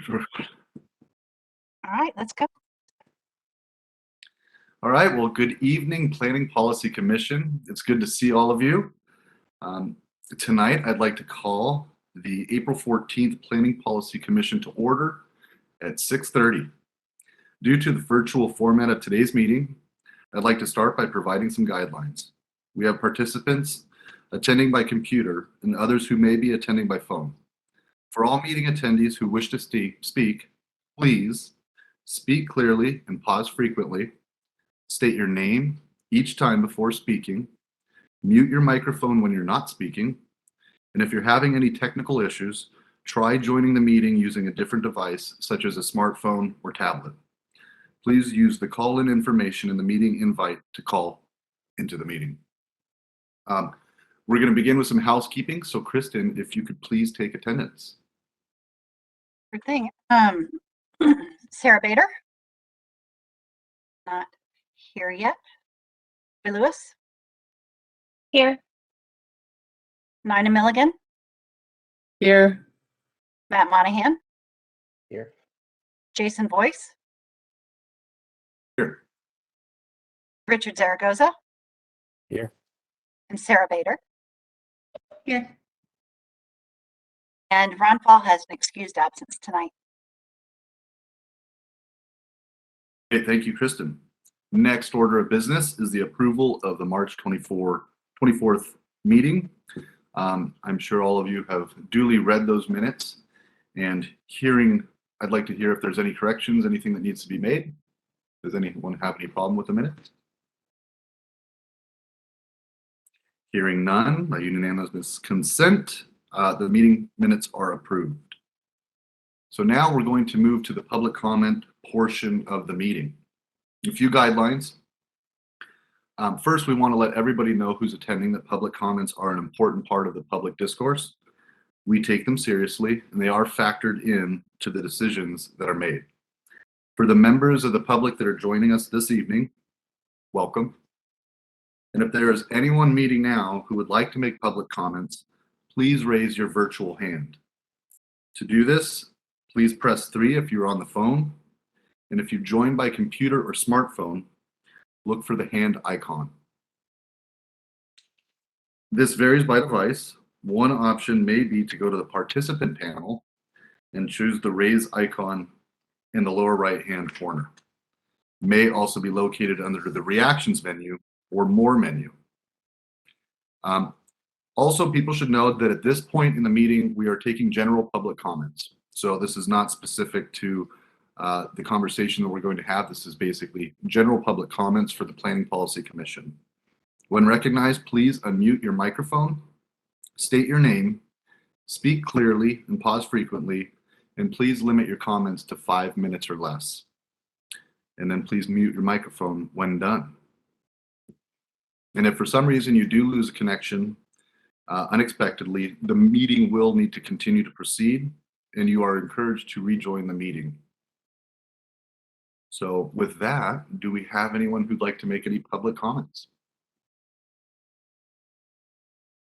All right, let's go. All right, well, good evening, Planning Policy Commission. It's good to see all of you. Tonight, I'd like to call the April 14th Planning Policy Commission to order at 6:30. Due to the virtual format of today's meeting, I'd like to start by providing some guidelines. We have participants attending by computer and others who may be attending by phone. For all meeting attendees who wish to speak, please speak clearly and pause frequently. State your name each time before speaking. Mute your microphone when you're not speaking. And if you're having any technical issues, try joining the meeting using a different device, such as a smartphone or tablet. Please use the call-in information in the meeting invite to call into the meeting. We're going to begin with some housekeeping. So Kristen, if you could please take attendance. Good thing. Sarah Bader, not here yet. Joy Lewis, Here. Nina Milligan, Here. Matt Monahan, Here. Jason Boyce, Here. Richard Zaragoza, Here. and Sarah Bader. Here. And Ron Paul has an excused absence tonight. Okay, thank you, Kristen. Next order of business is the approval of the March 24th meeting. I'm sure all of you have duly read those minutes, and I'd like to hear if there's any corrections, anything that needs to be made. Does anyone have any problem with the minutes? Hearing none, by unanimous consent, the meeting minutes are approved. So now we're going to move to the public comment portion of the meeting. A few guidelines. First, we want to let everybody know who's attending that public comments are an important part of the public discourse. We take them seriously, and they are factored in to the decisions that are made. For the members of the public that are joining us this evening, welcome. And if there is anyone meeting now who would like to make public comments, please raise your virtual hand. To do this, please press 3 if you're on the phone. And if you join by computer or smartphone, look for the hand icon. This varies by device. One option may be to go to the participant panel and choose the raise icon in the lower right-hand corner. It may also be located under the reactions menu or more menu. Also, people should know that at this point in the meeting, we are taking general public comments. So this is not specific to the conversation that we're going to have. This is basically general public comments for the Planning Policy Commission. When recognized, please unmute your microphone, state your name, speak clearly and pause frequently, and please limit your comments to 5 minutes or less. And then please mute your microphone when done. And if for some reason you do lose a connection unexpectedly, the meeting will need to continue to proceed, and you are encouraged to rejoin the meeting. So with that, do we have anyone who'd like to make any public comments?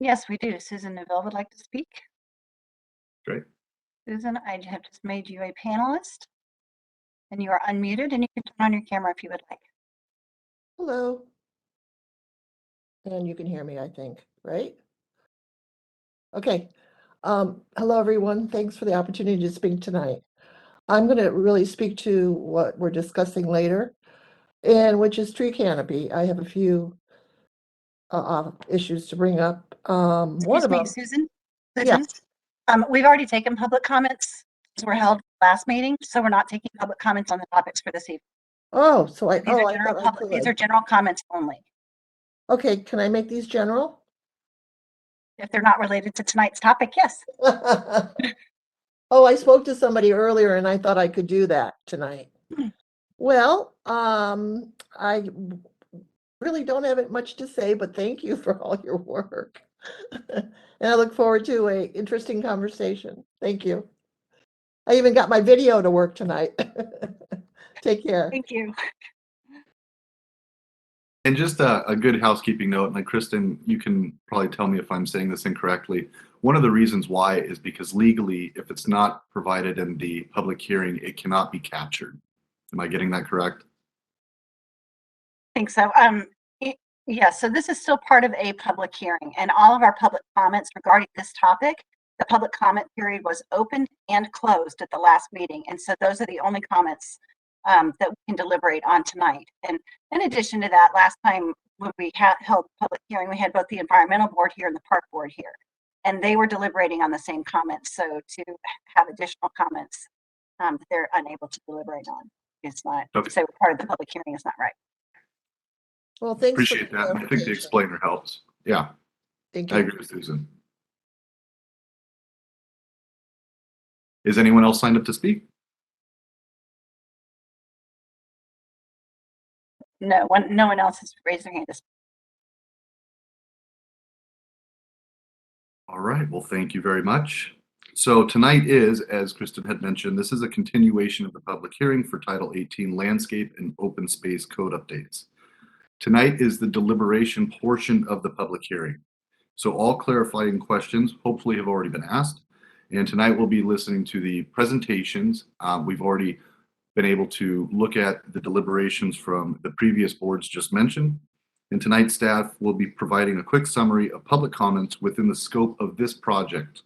Yes, we do. Susan Neville would like to speak. Great. Susan, I have just made you a panelist, and you are unmuted, and you can turn on your camera if you would like. Hello. And you can hear me, I think, right? Okay. Hello, everyone. Thanks for the opportunity to speak tonight. I'm going to really speak to what we're discussing later, and which is tree canopy. I have a few issues to bring up. One of them, Susan? yes. We've already taken public comments. These were held last meeting, so we're not taking public comments on the topics for this evening. Oh, so I, These are general comments only. Okay, can I make these general? If they're not related to tonight's topic, yes. Oh, I spoke to somebody earlier and I thought I could do that tonight. Well, I really don't have much to say, but thank you for all your work. And I look forward to an interesting conversation. Thank you. I even got my video to work tonight. Take care. Thank you. And just a good housekeeping note, and Kristen, you can probably tell me if I'm saying this incorrectly. One of the reasons why is because legally, if it's not provided in the public hearing, it cannot be captured. Am I getting that correct? I think so. Yeah, so this is still part of a public hearing, and all of our public comments regarding this topic, the public comment period was opened and closed at the last meeting. And so those are the only comments that we can deliberate on tonight. And in addition to that, last time when we held public hearing, we had both the environmental board here and the park board here, and they were deliberating on the same comments. So to have additional comments that they're unable to deliberate on, it's not, Okay. so part of the public hearing is not right. Well, thanks for Appreciate the that. I think the clarification. explainer helps. Yeah, Thank I you. agree with Susan. Is anyone else signed up to speak? No one else has raised their hand. All right, well, thank you very much. So tonight is, as Kristen had mentioned, this is a continuation of the public hearing for Title 18 Landscape and Open Space Code Updates. Tonight is the deliberation portion of the public hearing. So all clarifying questions hopefully have already been asked. And tonight we'll be listening to the presentations. We've already been able to look at the deliberations from the previous boards just mentioned. And tonight staff will be providing a quick summary of public comments within the scope of this project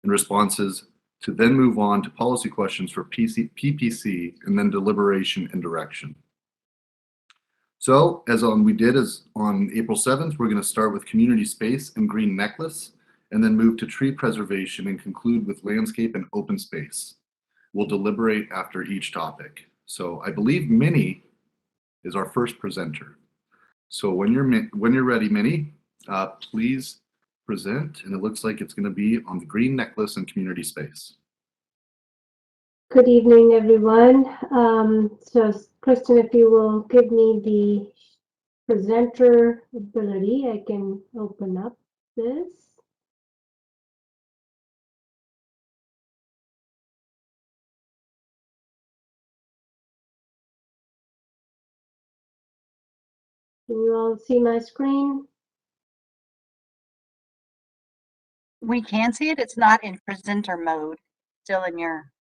and responses to then move on to policy questions for PPC and then deliberation and direction. So as we did on April 7th, we're going to start with community space and green necklace, and then move to tree preservation and conclude with landscape and open space. We'll deliberate after each topic. So I believe Minnie is our first presenter. So when you're ready, Minnie, please present, and it looks like it's going to be on the green necklace and community space. Good evening, everyone. So Kristen, if you will give me the presenter ability, I can open up this. Can you all see my screen? We can see it. It's not in presenter mode, still in your,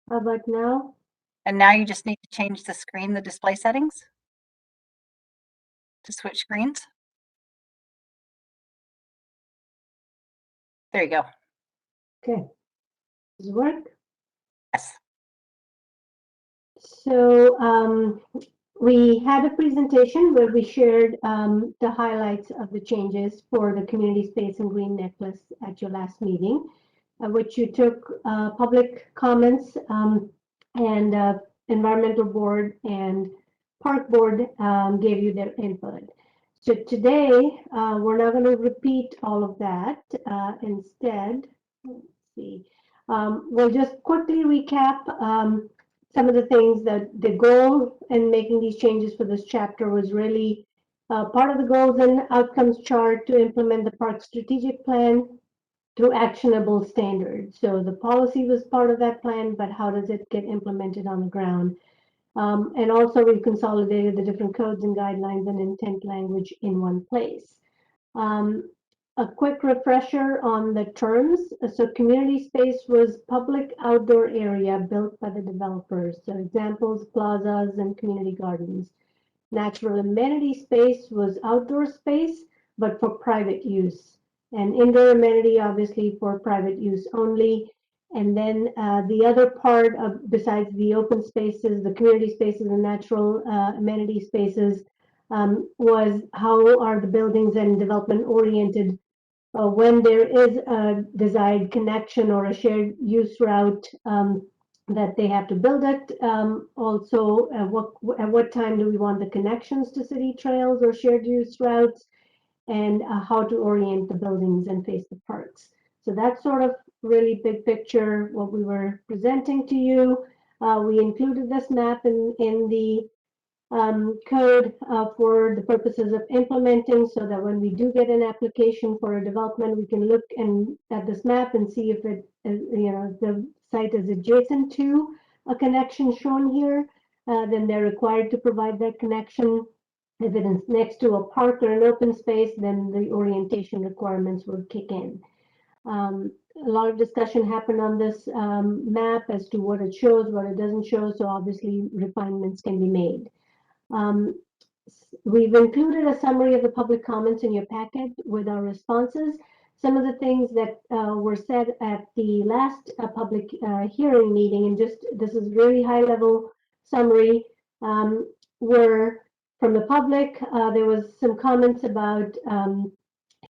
How about now? and now you just need to change the screen, the display settings to switch screens. There you go. Okay. Does it work? Yes. So we had a presentation where we shared the highlights of the changes for the community space and green necklace at your last meeting, which you took public comments and environmental board and park board gave you their input. So today we're not going to repeat all of that. Instead, let's see, we'll just quickly recap some of the things that the goal in making these changes for this chapter was really part of the goals and outcomes chart to implement the park strategic plan through actionable standards. So the policy was part of that plan, but how does it get implemented on the ground? And also we consolidated the different codes and guidelines and intent language in one place. A quick refresher on the terms. So community space was public outdoor area built by the developers. So examples, plazas and community gardens. Natural amenity space was outdoor space, but for private use. And indoor amenity, obviously, for private use only. And then the other part of, besides the open spaces, the community spaces and natural amenity spaces, was how are the buildings and development oriented when there is a desired connection or a shared use route that they have to build it. Also, at what time do we want the connections to city trails or shared use routes, and how to orient the buildings and face the parks. So that's sort of really big picture what we were presenting to you. We included this map in the code for the purposes of implementing, so that when we do get an application for a development, we can look at this map and see if it, the site is adjacent to a connection shown here. Then they're required to provide that connection. If it is next to a park or an open space, then the orientation requirements would kick in. A lot of discussion happened on this map as to what it shows, what it doesn't show, so obviously refinements can be made. We've included a summary of the public comments in your packet with our responses. Some of the things that were said at the last public hearing meeting, and just this is really high level summary, were from the public. There was some comments about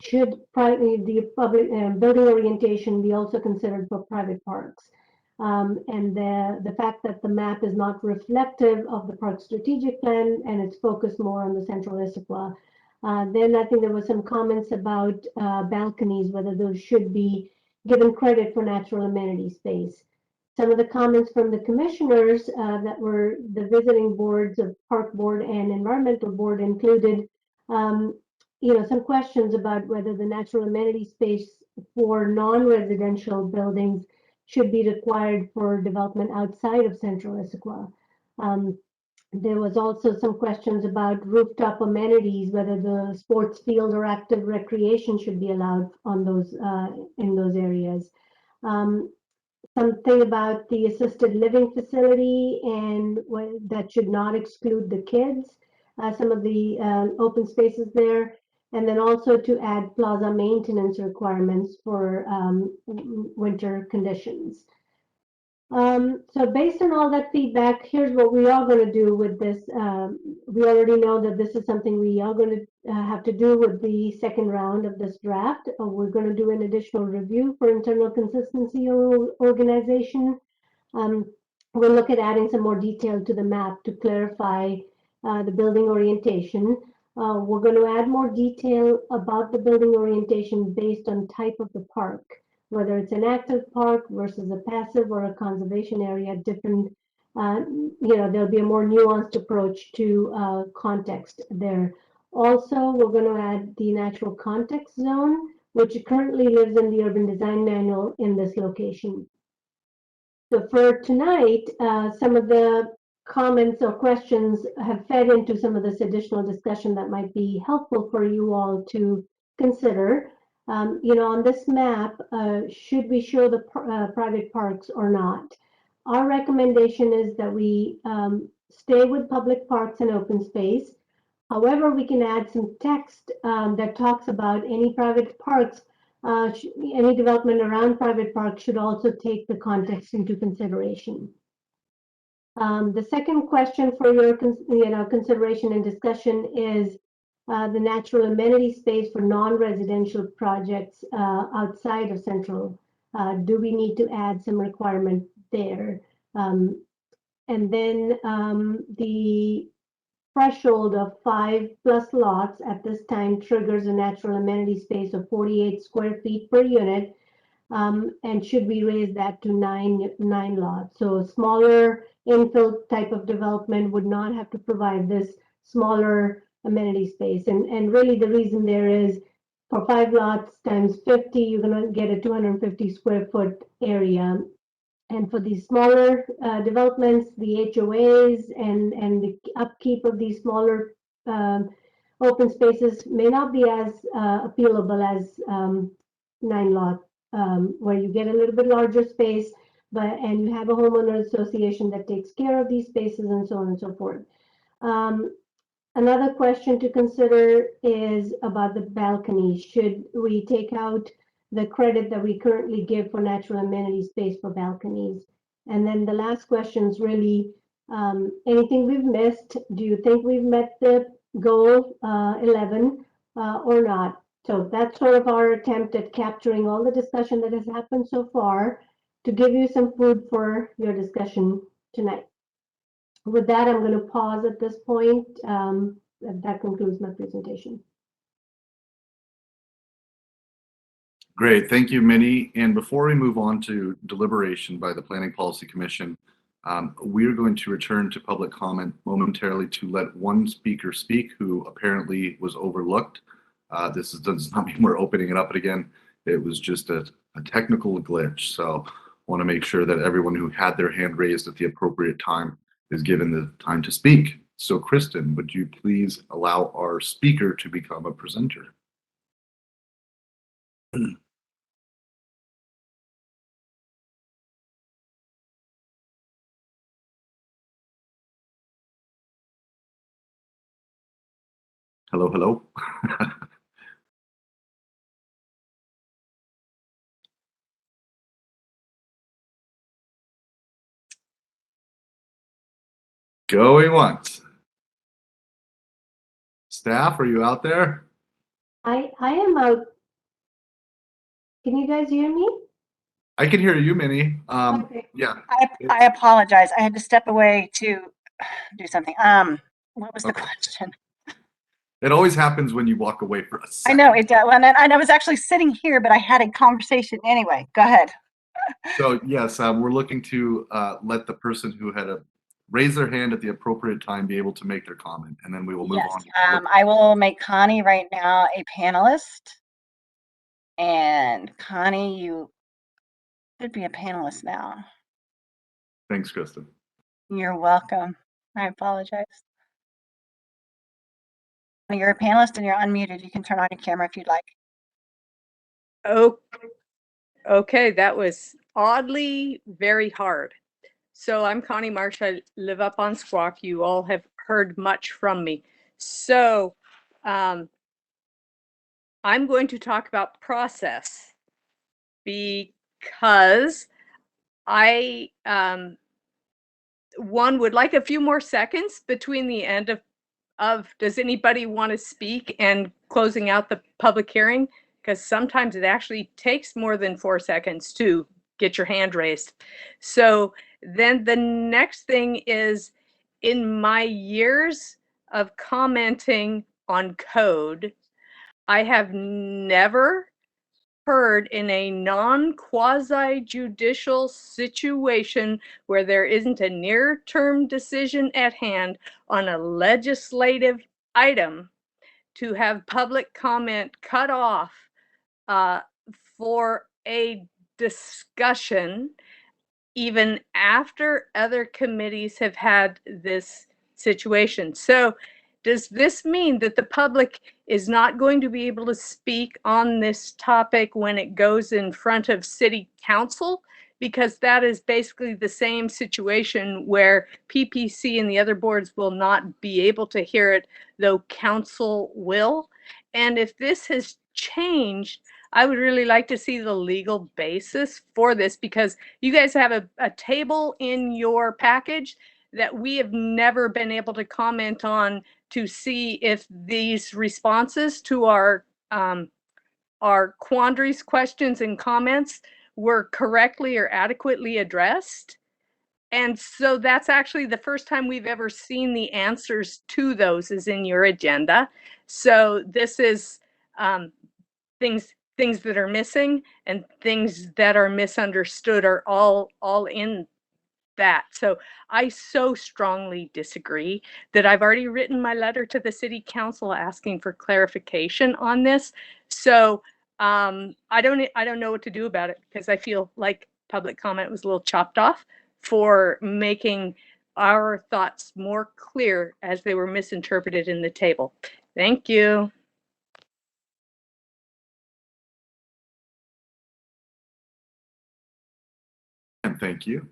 should the public building orientation be also considered for private parks? And the fact that the map is not reflective of the park strategic plan and it's focused more on the central Issaquah. Then I think there were some comments about balconies, whether those should be given credit for natural amenity space. Some of the comments from the commissioners that were the visiting boards of Park Board and Environmental Board included some questions about whether the natural amenity space for non-residential buildings should be required for development outside of central Issaquah. There was also some questions about rooftop amenities, whether the sports field or active recreation should be allowed on those in those areas. Something about the assisted living facility and that should not exclude the kids, some of the open spaces there, and then also to add plaza maintenance requirements for winter conditions. So based on all that feedback, here's what we are going to do with this. We already know that this is something we are going to have to do with the second round of this draft. We're going to do an additional review for internal consistency or organization. We'll look at adding some more detail to the map to clarify the building orientation. We're going to add more detail about the building orientation based on type of the park, whether it's an active park versus a passive or a conservation area. Different, there'll be a more nuanced approach to context there. Also, we're going to add the natural context zone, which currently lives in the urban design manual in this location. So for tonight, some of the comments or questions have fed into some of this additional discussion that might be helpful for you all to consider. On this map, should we show the private parks or not? Our recommendation is that we stay with public parks and open space. However, we can add some text that talks about any private parks, any development around private parks should also take the context into consideration. The second question for your consideration and discussion is the natural amenity space for non-residential projects outside of central. Do we need to add some requirement there? And then the threshold of 5+ lots at this time triggers a natural amenity space of 48 square feet per unit. And should we raise that to nine lots? So smaller infill type of development would not have to provide this smaller amenity space. And really the reason there is for 5 lots times 50, you're going to get a 250 square foot area. And for these smaller developments, the HOAs and the upkeep of these smaller open spaces may not be as appealable as 9 lot, where you get a little bit larger space, and you have a homeowner association that takes care of these spaces and so on and so forth. Another question to consider is about the balcony. Should we take out the credit that we currently give for natural amenity space for balconies? And then the last question is really anything we've missed. Do you think we've met the goal 11 or not? So that's sort of our attempt at capturing all the discussion that has happened so far to give you some food for your discussion tonight. With that, I'm going to pause at this point. That concludes my presentation. Great, thank you, Minnie. And before we move on to deliberation by the Planning Policy Commission, we are going to return to public comment momentarily to let one speaker speak who apparently was overlooked. This does not mean we're opening it up again. It was just a technical glitch. So I want to make sure that everyone who had their hand raised at the appropriate time is given the time to speak. So Kristen, would you please allow our speaker to become a presenter? Hello, hello. Going once. Staff, are you out there? I am out. Can you guys hear me? I can hear you, Minnie. Okay. Yeah. I apologize. I had to step away to do something. What was the Okay. question? It always happens when you walk away for a I second. know it does. And I was actually sitting here, but I had a conversation anyway. Go ahead. So yes, we're looking to let the person who had raise their hand at the appropriate time be able to make their comment, and then we will move Yes. on. I will make Connie right now a panelist. And Connie, you should be a panelist now. Thanks, Kristen. You're welcome. I apologize. You're a panelist and you're unmuted. You can turn on your camera if you'd like. Oh, okay. That was oddly very hard. So I'm Connie Marsh. I live up on Squawk. You all have heard much from me. So I'm going to talk about process because I, one would like a few more seconds between the end of does anybody want to speak and closing out the public hearing? Because sometimes it actually takes more than 4 seconds to get your hand raised. So then the next thing is, in my years of commenting on code, I have never heard in a non-quasi-judicial situation where there isn't a near-term decision at hand on a legislative item to have public comment cut off for a discussion even after other committees have had this situation. So does this mean that the public is not going to be able to speak on this topic when it goes in front of city council? Because that is basically the same situation where PPC and the other boards will not be able to hear it, though council will. And if this has changed, I would really like to see the legal basis for this, because you guys have a table in your package that we have never been able to comment on to see if these responses to our quandaries, questions, and comments were correctly or adequately addressed. And so that's actually the first time we've ever seen the answers to those is in your agenda. So this is things that are missing and things that are misunderstood are all in that. So I so strongly disagree that I've already written my letter to the city council asking for clarification on this. So I don't know what to do about it, because I feel like public comment was a little chopped off for making our thoughts more clear as they were misinterpreted in the table. Thank you. And thank you.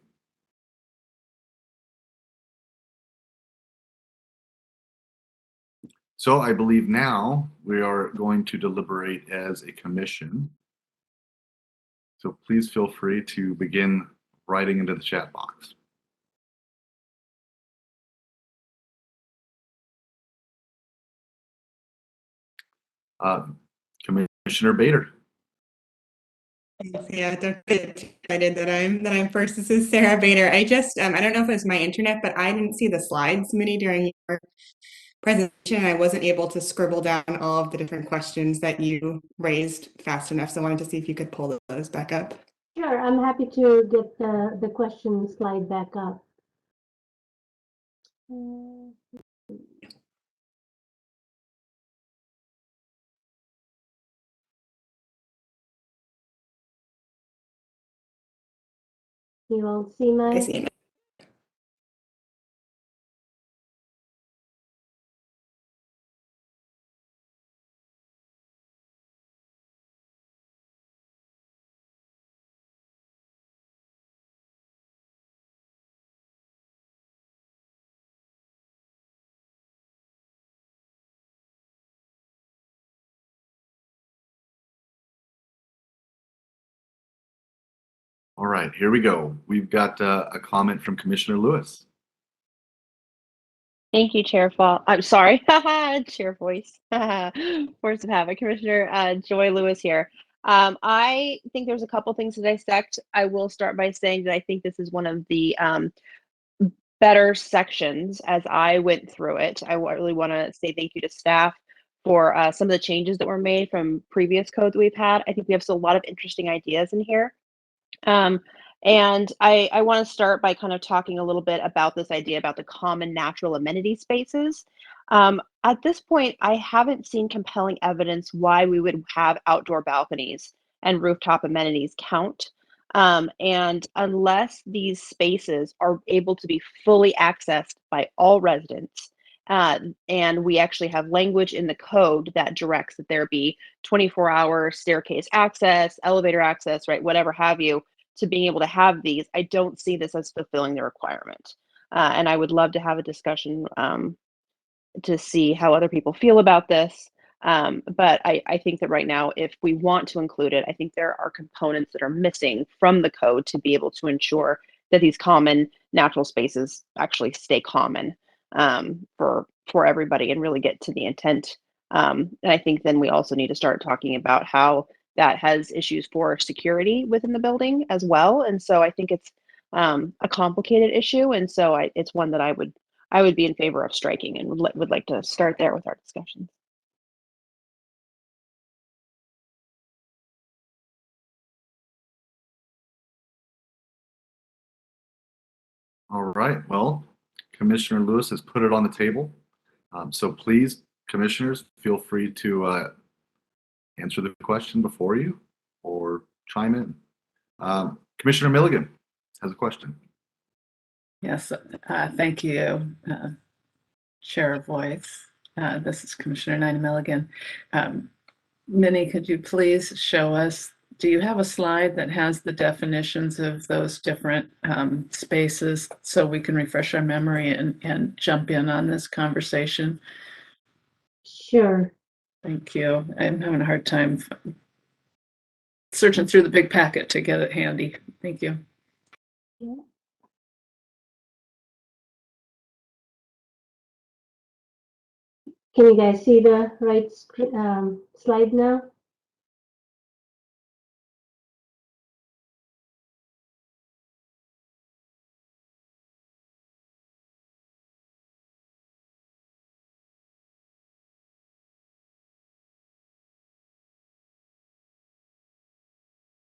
So I believe now we are going to deliberate as a commission. So please feel free to begin writing into the chat box. Commissioner Bader. Thanks. Yeah, don't get too excited that I'm first. This is Sarah Bader. I just I don't know if it was my internet, but I didn't see the slides, Minnie, during your presentation. I wasn't able to scribble down all of the different questions that you raised fast enough. So I wanted to see if you could pull those back up. Sure, I'm happy to get the question slide back up. You all see I my? see it. All right, here we go. We've got a comment from Commissioner Lewis. Thank you, Chair Fall. I'm sorry, Chair Voice. Force of habit. Commissioner Joy Lewis here. I think there's a couple things to dissect. I will start by saying that I think this is one of the better sections as I went through it. I really want to say thank you to staff for some of the changes that were made from previous code that we've had. I think we have a lot of interesting ideas in here. And I want to start by kind of talking a little bit about this idea about the common natural amenity spaces. At this point, I haven't seen compelling evidence why we would have outdoor balconies and rooftop amenities count. And unless these spaces are able to be fully accessed by all residents, and we actually have language in the code that directs that there be 24-hour staircase access, elevator access, right, whatever have you, to being able to have these, I don't see this as fulfilling the requirement. And I would love to have a discussion to see how other people feel about this. But I think that right now, if we want to include it, I think there are components that are missing from the code to be able to ensure that these common natural spaces actually stay common for everybody and really get to the intent. And I think then we also need to start talking about how that has issues for security within the building as well. And so I think it's a complicated issue. And so it's one that I would be in favor of striking and would like to start there with our discussions. All right, well, Commissioner Lewis has put it on the table. So please, commissioners, feel free to answer the question before you or chime in. Commissioner Milligan has a question. Yes, thank you, Chair Voice. This is Commissioner Nina Milligan. Minnie, could you please show us, do you have a slide that has the definitions of those different spaces so we can refresh our memory and jump in on this conversation? Sure. Thank you. I'm having a hard time searching through the big packet to get it handy. Thank you. Yeah. Can you guys see the right slide now?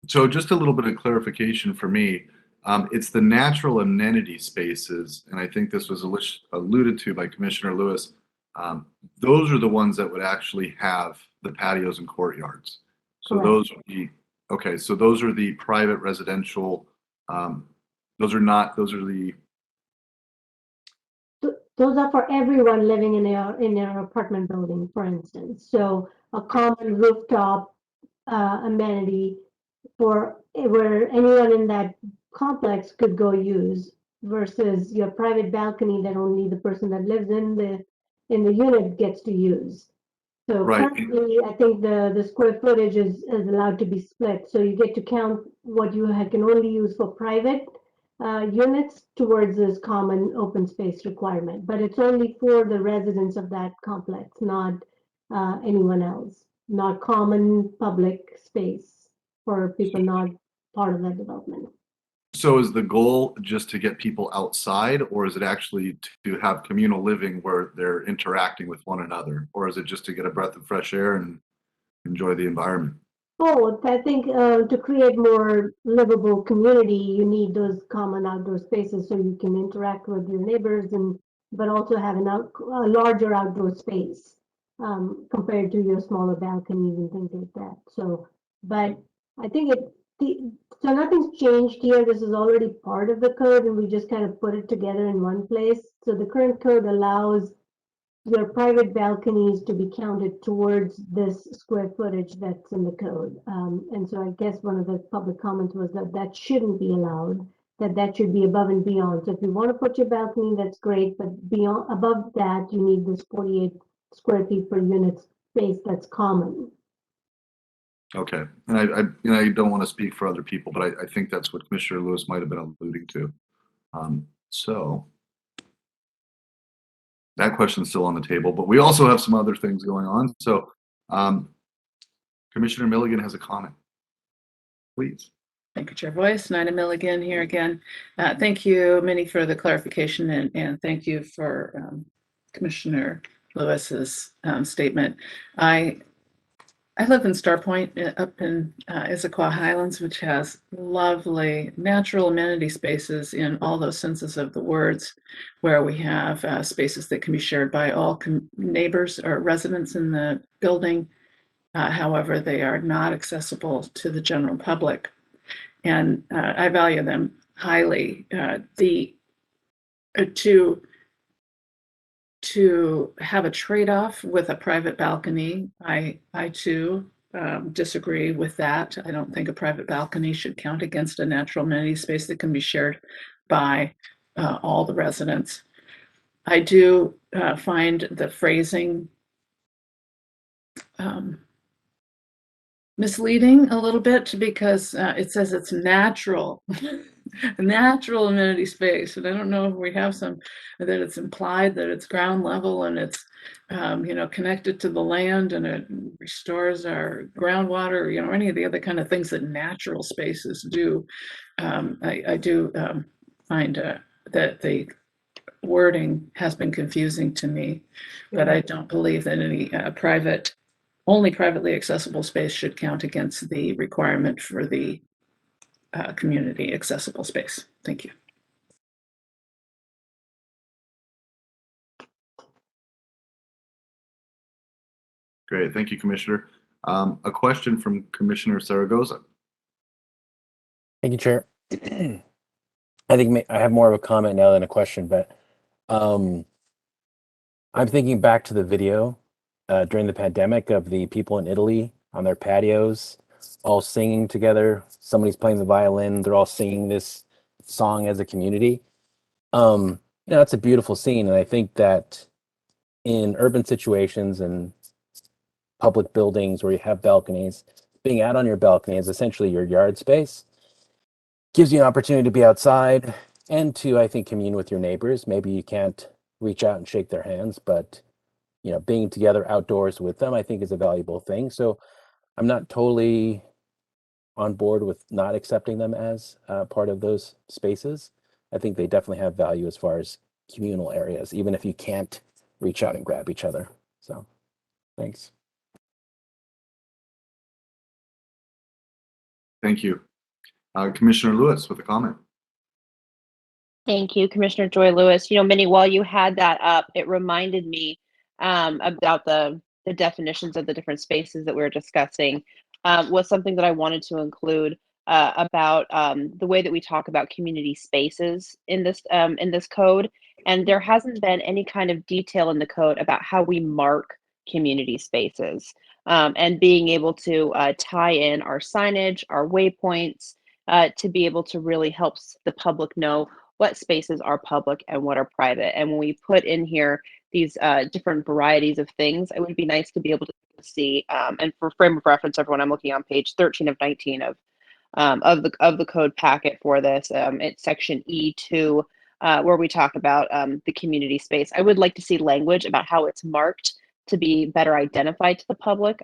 So just a little bit of clarification for me. It's the natural amenity spaces, and I think this was alluded to by Commissioner Lewis. Those are the ones that would actually have the patios and courtyards. So Correct. those would be, okay, so those are the private residential, those are the, Those are for everyone living in their apartment building, for instance. So a common rooftop amenity for where anyone in that complex could go use versus your private balcony that only the person that lives in the unit gets to use. So Right. currently, I think the square footage is allowed to be split. So you get to count what you can only use for private units towards this common open space requirement. But it's only for the residents of that complex, not anyone else, not common public space for people not part of that development. so is the goal just to get people outside, or is it actually to have communal living where they're interacting with one another? Or is it just to get a breath of fresh air and enjoy the environment? Both. I think to create more livable community, you need those common outdoor spaces so you can interact with your neighbors but also have a larger outdoor space compared to your smaller balconies and things like that. So, but I think so nothing's changed here. This is already part of the code and we just kind of put it together in one place. So the current code allows your private balconies to be counted towards this square footage that's in the code. And so I guess one of the public comments was that shouldn't be allowed, that should be above and beyond. So if you want to put your balcony, that's great, but above that, you need this 48 square feet per unit space that's common. Okay, and I don't want to speak for other people, but I think that's what Commissioner Lewis might have been alluding to. So that question's still on the table, but we also have some other things going on. So Commissioner Milligan has a comment. Please. Thank you, Chair Voice. Nina Milligan here again. Thank you, Minnie, for the clarification, and thank you for Commissioner Lewis's statement. I live in Star Point up in Issaquah Highlands, which has lovely natural amenity spaces in all those senses of the words, where we have spaces that can be shared by all neighbors or residents in the building. However, they are not accessible to the general public. And I value them highly. To have a trade-off with a private balcony, I too disagree with that. I don't think a private balcony should count against a natural amenity space that can be shared by all the residents. I do find the phrasing misleading a little bit because it says it's natural, a natural amenity space, and I don't know if we have some that it's implied that it's ground level and it's connected to the land and it restores our groundwater, any of the other kind of things that natural spaces do. I do find that the wording has been confusing to me, but I don't believe that any only privately accessible space should count against the requirement for the community accessible space. Thank you. Great, thank you, Commissioner. A question from Commissioner Zaragoza. Thank you, Chair. I think I have more of a comment now than a question, but I'm thinking back to the video during the pandemic of the people in Italy on their patios, all singing together. Somebody's playing the violin. They're all singing this song as a community. It's a beautiful scene, and I think that in urban situations and public buildings where you have balconies, being out on your balcony is essentially your yard space. Gives you an opportunity to be outside and to, I think, commune with your neighbors. Maybe you can't reach out and shake their hands, but being together outdoors with them, I think, is a valuable thing. So I'm not totally on board with not accepting them as part of those spaces. I think they definitely have value as far as communal areas, even if you can't reach out and grab each other. So thanks. Thank you. Commissioner Lewis with a comment. Thank you, Commissioner Joy Lewis. Minnie, while you had that up, it reminded me about the definitions of the different spaces that we were discussing. Was something that I wanted to include about the way that we talk about community spaces in this code. And there hasn't been any kind of detail in the code about how we mark community spaces and being able to tie in our signage, our waypoints, to be able to really help the public know what spaces are public and what are private. And when we put in here these different varieties of things, it would be nice to be able to see. And for frame of reference, everyone, I'm looking on page 13 of 19 of the code packet for this. It's section E2, where we talk about the community space. I would like to see language about how it's marked to be better identified to the public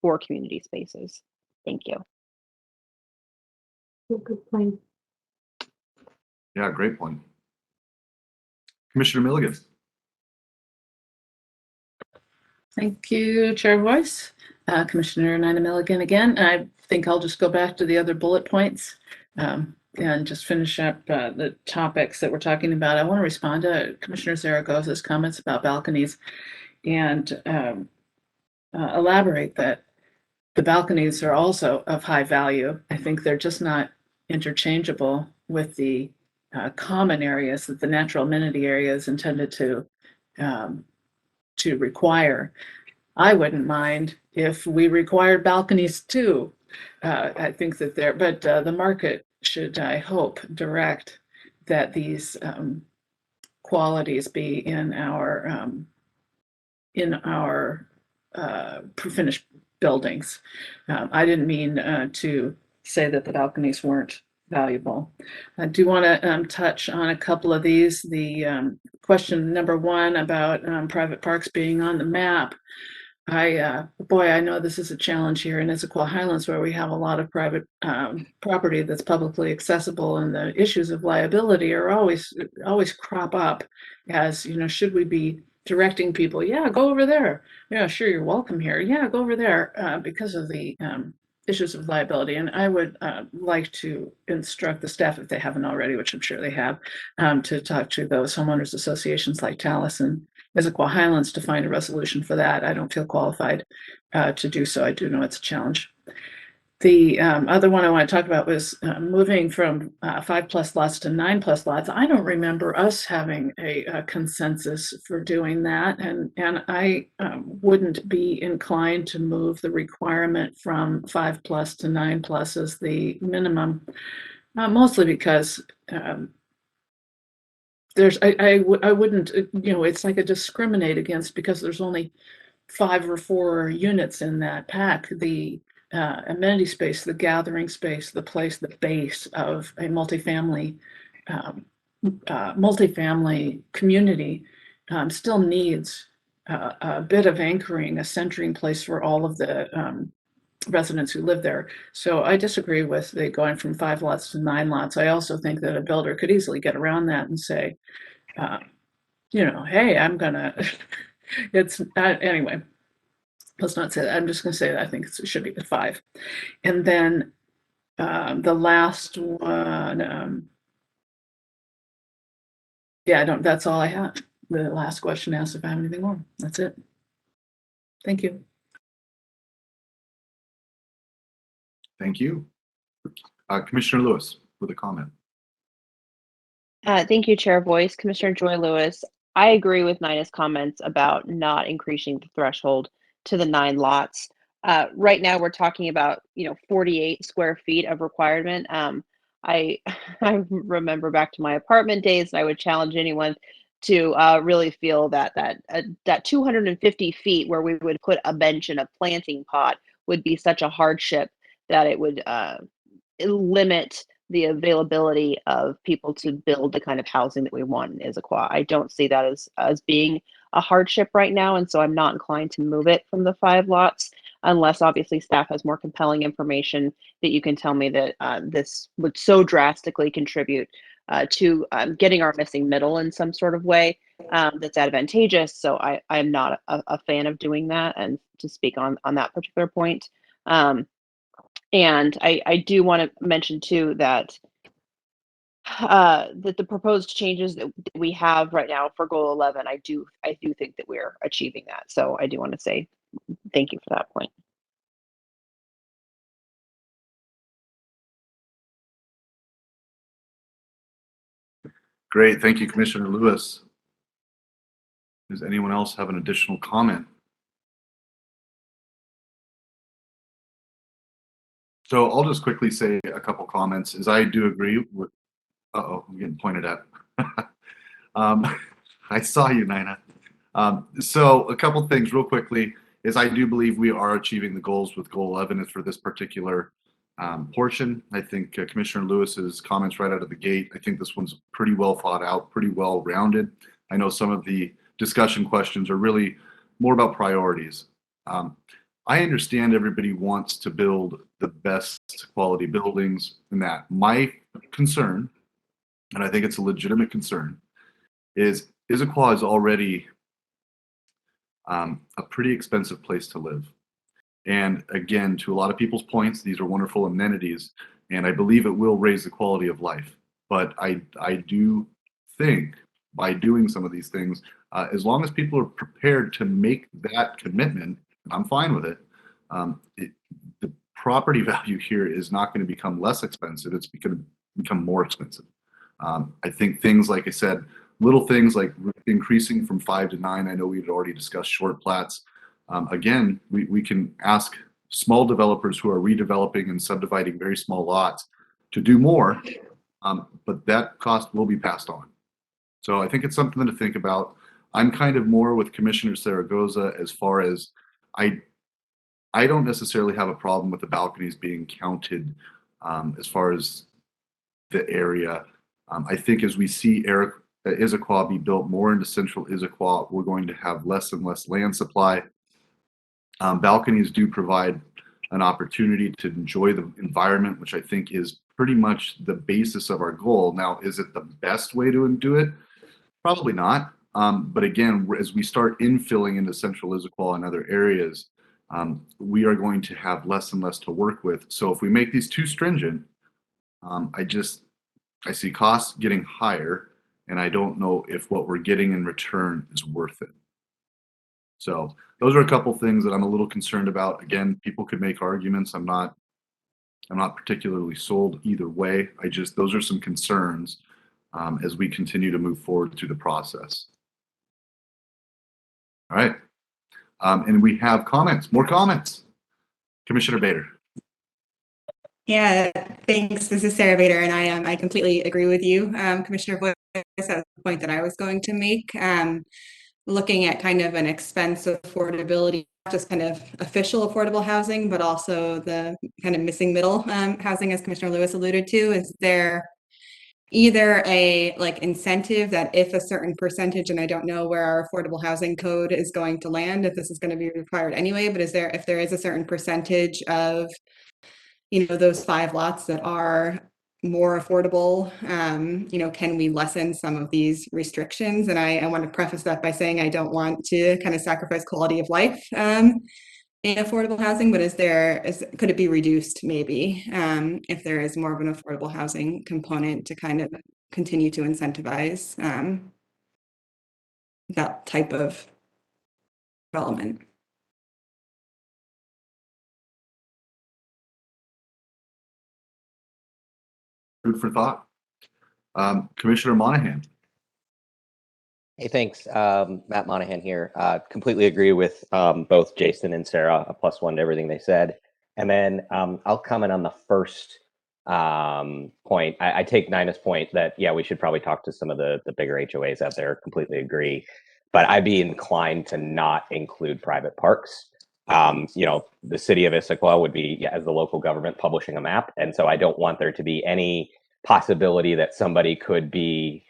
for community spaces. Thank you. Good point. Yeah, great point. Commissioner Milligan. Thank you, Chair Voice. Commissioner Nina Milligan again. I think I'll just go back to the other bullet points and just finish up the topics that we're talking about. I want to respond to Commissioner Zaragoza's comments about balconies and elaborate that the balconies are also of high value. I think they're just not interchangeable with the common areas that the natural amenity area is intended to require. I wouldn't mind if we required balconies too. I think that but the market should, I hope, direct that these qualities be in our finished buildings. I didn't mean to say that the balconies weren't valuable. I do want to touch on a couple of these. The question number one about private parks being on the map. I know this is a challenge here in Issaquah Highlands where we have a lot of private property that's publicly accessible, and the issues of liability are always crop up as, should we be directing people? Yeah, go over there. Yeah, sure, you're welcome here. Yeah, go over there because of the issues of liability. And I would like to instruct the staff, if they haven't already, which I'm sure they have, to talk to those homeowners associations like Talus and Issaquah Highlands to find a resolution for that. I don't feel qualified to do so. I do know it's a challenge. The other one I want to talk about was moving from 5+ lots to 9+ lots. I don't remember us having a consensus for doing that, and I wouldn't be inclined to move the requirement from 5+ to 9+ as the minimum, mostly because I wouldn't, it's like a discriminate against because there's only 5 or 4 units in that pack. The amenity space, the gathering space, the place, the base of a multifamily community still needs a bit of anchoring, a centering place for all of the residents who live there. So I disagree with the going from 5 lots to 9 lots. I also think that a builder could easily get around that and say, hey, I'm gonna, anyway, let's not say that. I'm just gonna say that I think it should be the 5. And then the last one, that's all I have. The last question asked if I have anything more. That's it. Thank you. Thank you. Commissioner Lewis with a comment. Thank you, Chair Voice. Commissioner Joy Lewis, I agree with Nina's comments about not increasing the threshold to the 9 lots. Right now, we're talking about 48 square feet of requirement. I remember back to my apartment days, and I would challenge anyone to really feel that 250 feet where we would put a bench and a planting pot would be such a hardship that it would limit the availability of people to build the kind of housing that we want in Issaquah. I don't see that as being a hardship right now, and so I'm not inclined to move it from the 5 lots, unless obviously staff has more compelling information that you can tell me that this would so drastically contribute to getting our missing middle in some sort of way that's advantageous. So I'm not a fan of doing that, and to speak on that particular point. And I do want to mention too that that the proposed changes that we have right now for goal 11, I do think that we're achieving that. So I do want to say thank you for that point. Great. Thank you, Commissioner Lewis. Does anyone else have an additional comment? So I'll just quickly say a couple comments. As I do agree with, I'm getting pointed at. I saw you, Nina. So a couple things real quickly is I do believe we are achieving the goals with goal 11 is for this particular portion. I think Commissioner Lewis's comments right out of the gate, I think this one's pretty well thought out, pretty well rounded. I know some of the discussion questions are really more about priorities. I understand everybody wants to build the best quality buildings and that. My concern, and I think it's a legitimate concern, is Issaquah is already a pretty expensive place to live. And again, to a lot of people's points, these are wonderful amenities, and I believe it will raise the quality of life. But I do think by doing some of these things, as long as people are prepared to make that commitment, and I'm fine with it, the property value here is not going to become less expensive. It's going to become more expensive. I think things, like I said, little things like increasing from 5 to 9. I know we had already discussed short plats. Again, we can ask small developers who are redeveloping and subdividing very small lots to do more, but that cost will be passed on. So I think it's something to think about. I'm kind of more with Commissioner Zaragoza as far as I don't necessarily have a problem with the balconies being counted as far as the area. I think as we see Issaquah be built more into central Issaquah, we're going to have less and less land supply. Balconies do provide an opportunity to enjoy the environment, which I think is pretty much the basis of our goal. Now, is it the best way to do it? Probably not. But again, as we start infilling into central Issaquah and other areas, we are going to have less and less to work with. So if we make these too stringent, I see costs getting higher, and I don't know if what we're getting in return is worth it. So those are a couple things that I'm a little concerned about. Again, people could make arguments. I'm not particularly sold either way. Those are some concerns as we continue to move forward through the process. All right. And we have comments, more comments. Commissioner Bader. Yeah, thanks. This is Sarah Bader, and I completely agree with you, Commissioner Boyce. That's the point that I was going to make. Looking at kind of an expense affordability, not just kind of official affordable housing, but also the kind of missing middle housing, as Commissioner Lewis alluded to. Is there either a incentive that if a certain percentage, and I don't know where our affordable housing code is going to land, if this is going to be required anyway, but if there is a certain percentage of those 5 lots that are more affordable, can we lessen some of these restrictions? And I want to preface that by saying I don't want to kind of sacrifice quality of life in affordable housing, but could it be reduced maybe if there is more of an affordable housing component to kind of continue to incentivize that type of development? Food for thought. Commissioner Monahan. Hey, thanks. Matt Monahan here. Completely agree with both Jason and Sarah, a +1 to everything they said. And then I'll comment on the first point. I take Nina's point that, yeah, we should probably talk to some of the bigger HOAs out there. Completely agree. But I'd be inclined to not include private parks. The city of Issaquah would be, as the local government, publishing a map. And so I don't want there to be any possibility that somebody could be,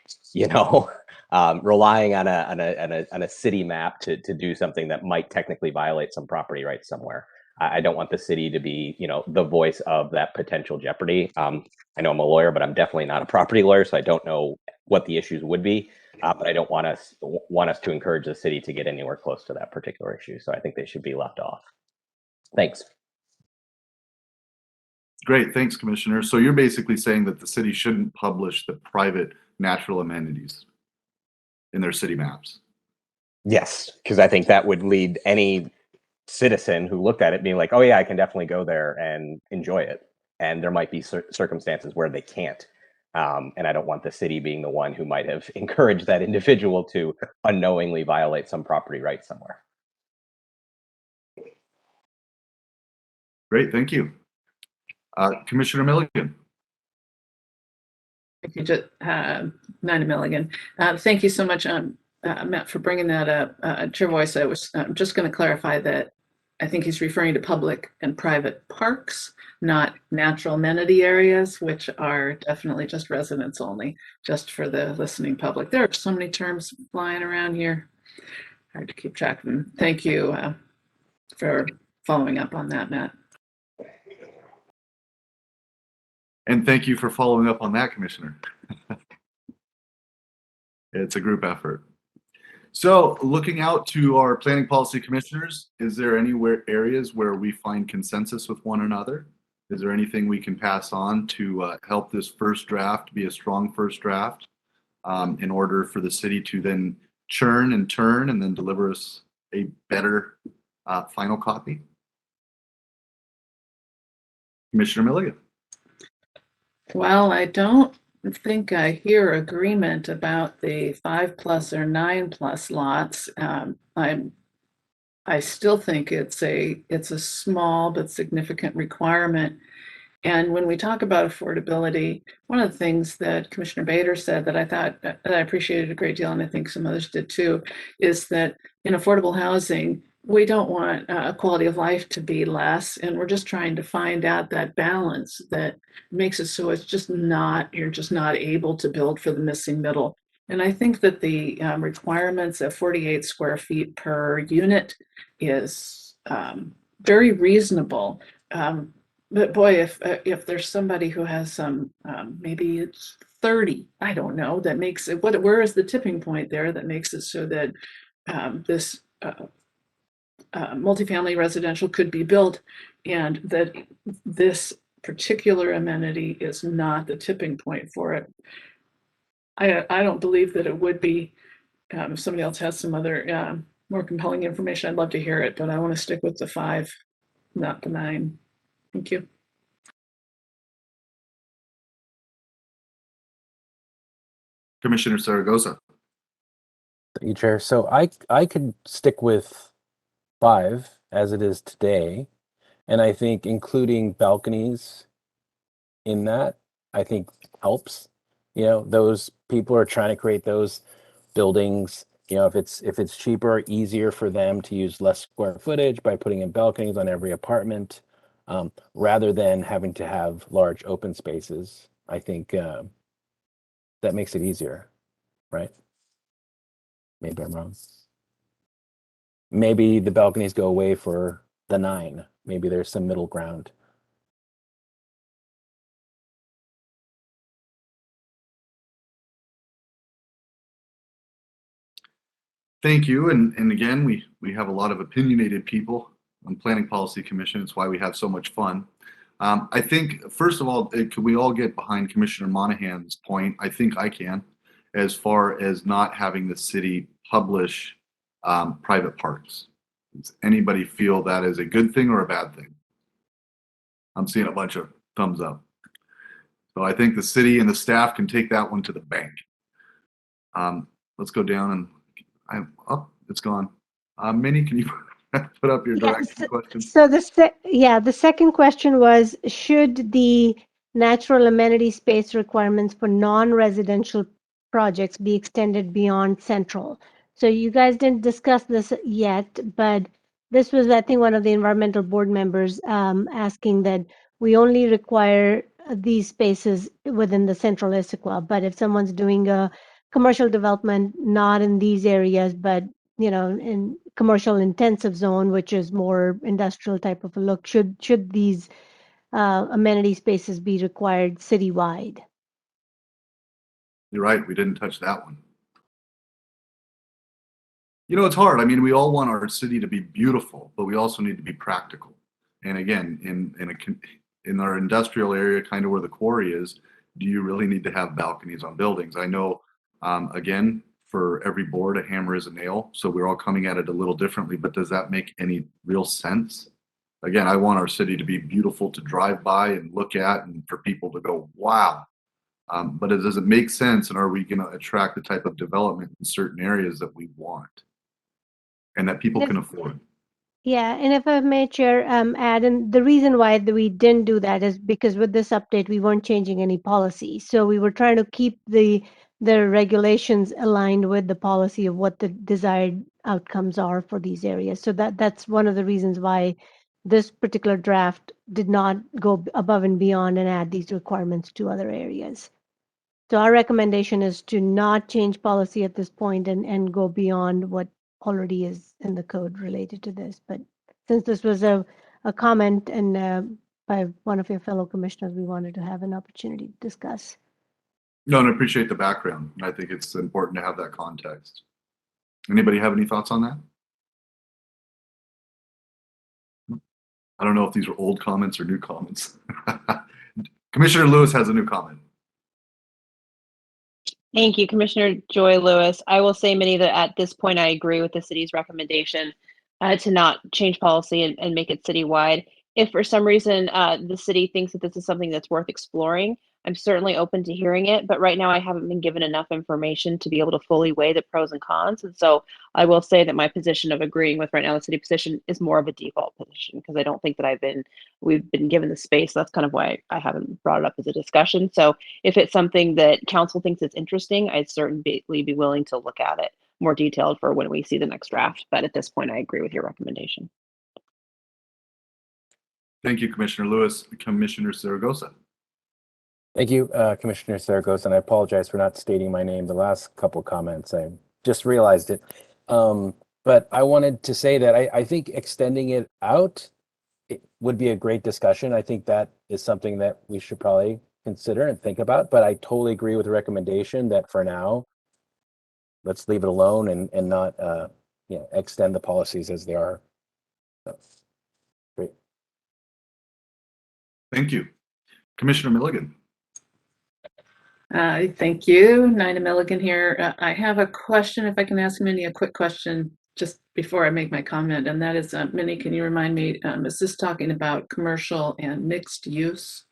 relying on a city map to do something that might technically violate some property rights somewhere. I don't want the city to be, the voice of that potential jeopardy. I know I'm a lawyer, but I'm definitely not a property lawyer, so I don't know what the issues would be. But I don't want us to encourage the city to get anywhere close to that particular issue. So I think they should be left off. Thanks. Great, thanks, Commissioner. So you're basically saying that the city shouldn't publish the private natural amenities in their city maps? Yes, because I think that would lead any citizen who looked at it being like, oh yeah, I can definitely go there and enjoy it. And there might be circumstances where they can't. And I don't want the city being the one who might have encouraged that individual to unknowingly violate some property right somewhere. Great, thank you. Commissioner Milligan. Thank you, Nina Milligan. Thank you so much, Matt, for bringing that up. Chair Boyce, I was just going to clarify that I think he's referring to public and private parks, not natural amenity areas, which are definitely just residents only, just for the listening public. There are so many terms flying around here. Hard to keep track of them. Thank you for following up on that, Matt. And thank you for following up on that, Commissioner. It's a group effort. So looking out to our planning policy commissioners, is there areas where we find consensus with one another? Is there anything we can pass on to help this first draft be a strong first draft in order for the city to then churn and turn and then deliver us a better final copy? Commissioner Milligan. Well, I don't think I hear agreement about the 5+ or 9+ lots. I still think it's a small but significant requirement. And when we talk about affordability, one of the things that Commissioner Bader said that I thought that I appreciated a great deal, and I think some others did too, is that in affordable housing, we don't want quality of life to be less, and we're just trying to find out that balance that makes it so it's just not, you're just not able to build for the missing middle. And I think that the requirements of 48 square feet per unit is very reasonable. But boy, if there's somebody who has some, maybe it's 30, I don't know, that makes it, where is the tipping point there that makes it so that this multifamily residential could be built, and that this particular amenity is not the tipping point for it. I don't believe that it would be. If somebody else has some other more compelling information, I'd love to hear it, but I want to stick with the 5, not the 9. Thank you. Commissioner Zaragoza. Thank you, Chair. So I could stick with 5 as it is today, and I think including balconies in that, I think helps. You know, those people are trying to create those buildings. You know, if it's cheaper or easier for them to use less square footage by putting in balconies on every apartment, rather than having to have large open spaces, I think that makes it easier, right? Maybe I'm wrong. Maybe the balconies go away for the 9. Maybe there's some middle ground. Thank you. And again, we have a lot of opinionated people on Planning Policy Commission. It's why we have so much fun. I think, first of all, could we all get behind Commissioner Monahan's point? I think I can, as far as not having the city publish private parks. Does anybody feel that is a good thing or a bad thing? I'm seeing a bunch of thumbs up. So I think the city and the staff can take that one to the bank. Let's go down and it's gone. Minnie, can you put up your direct question? So the second question was, should the natural amenity space requirements for non-residential projects be extended beyond central? So you guys didn't discuss this yet, but this was, I think, one of the environmental board members asking that we only require these spaces within the central Issaquah, but if someone's doing a commercial development not in these areas, but in commercial intensive zone, which is more industrial type of a look, should these amenity spaces be required citywide? You're right. We didn't touch that one. You know, it's hard. I mean, we all want our city to be beautiful, but we also need to be practical. And again, in our industrial area, kind of where the quarry is, do you really need to have balconies on buildings? I know, again, for every board, a hammer is a nail. So we're all coming at it a little differently, but does that make any real sense? Again, I want our city to be beautiful to drive by and look at and for people to go, wow. But does it make sense? And are we going to attract the type of development in certain areas that we want and that people can afford? Yeah, and if I may, Chair, add, and the reason why we didn't do that is because with this update, we weren't changing any policy. So we were trying to keep the regulations aligned with the policy of what the desired outcomes are for these areas. So that's one of the reasons why this particular draft did not go above and beyond and add these requirements to other areas. So our recommendation is to not change policy at this point and go beyond what already is in the code related to this. But since this was a comment and by one of your fellow commissioners, we wanted to have an opportunity to discuss. No, and I appreciate the background. I think it's important to have that context. Anybody have any thoughts on that? I don't know if these are old comments or new comments. Commissioner Lewis has a new comment. Thank you, Commissioner Joy Lewis. I will say, Minnie, that at this point, I agree with the city's recommendation to not change policy and make it citywide. If for some reason the city thinks that this is something that's worth exploring, I'm certainly open to hearing it. But right now, I haven't been given enough information to be able to fully weigh the pros and cons. And so I will say that my position of agreeing with right now the city position is more of a default position, because I don't think that we've been given the space. That's kind of why I haven't brought it up as a discussion. So if it's something that council thinks is interesting, I'd certainly be willing to look at it. more detailed for when we see the next draft. But at this point, I agree with your recommendation. Thank you, Commissioner Lewis. Commissioner Zaragoza. Thank you, Commissioner Zaragoza, and I apologize for not stating my name the last couple comments. I just realized it. But I wanted to say that I think extending it out it would be a great discussion. I think that is something that we should probably consider and think about, but I totally agree with the recommendation that for now, let's leave it alone and not extend the policies as they are. So, great. Thank you. Commissioner Milligan. Thank you. Nina Milligan here. I have a question, if I can ask Minnie a quick question just before I make my comment, and that is, Minnie, can you remind me, is this talking about commercial and mixed use?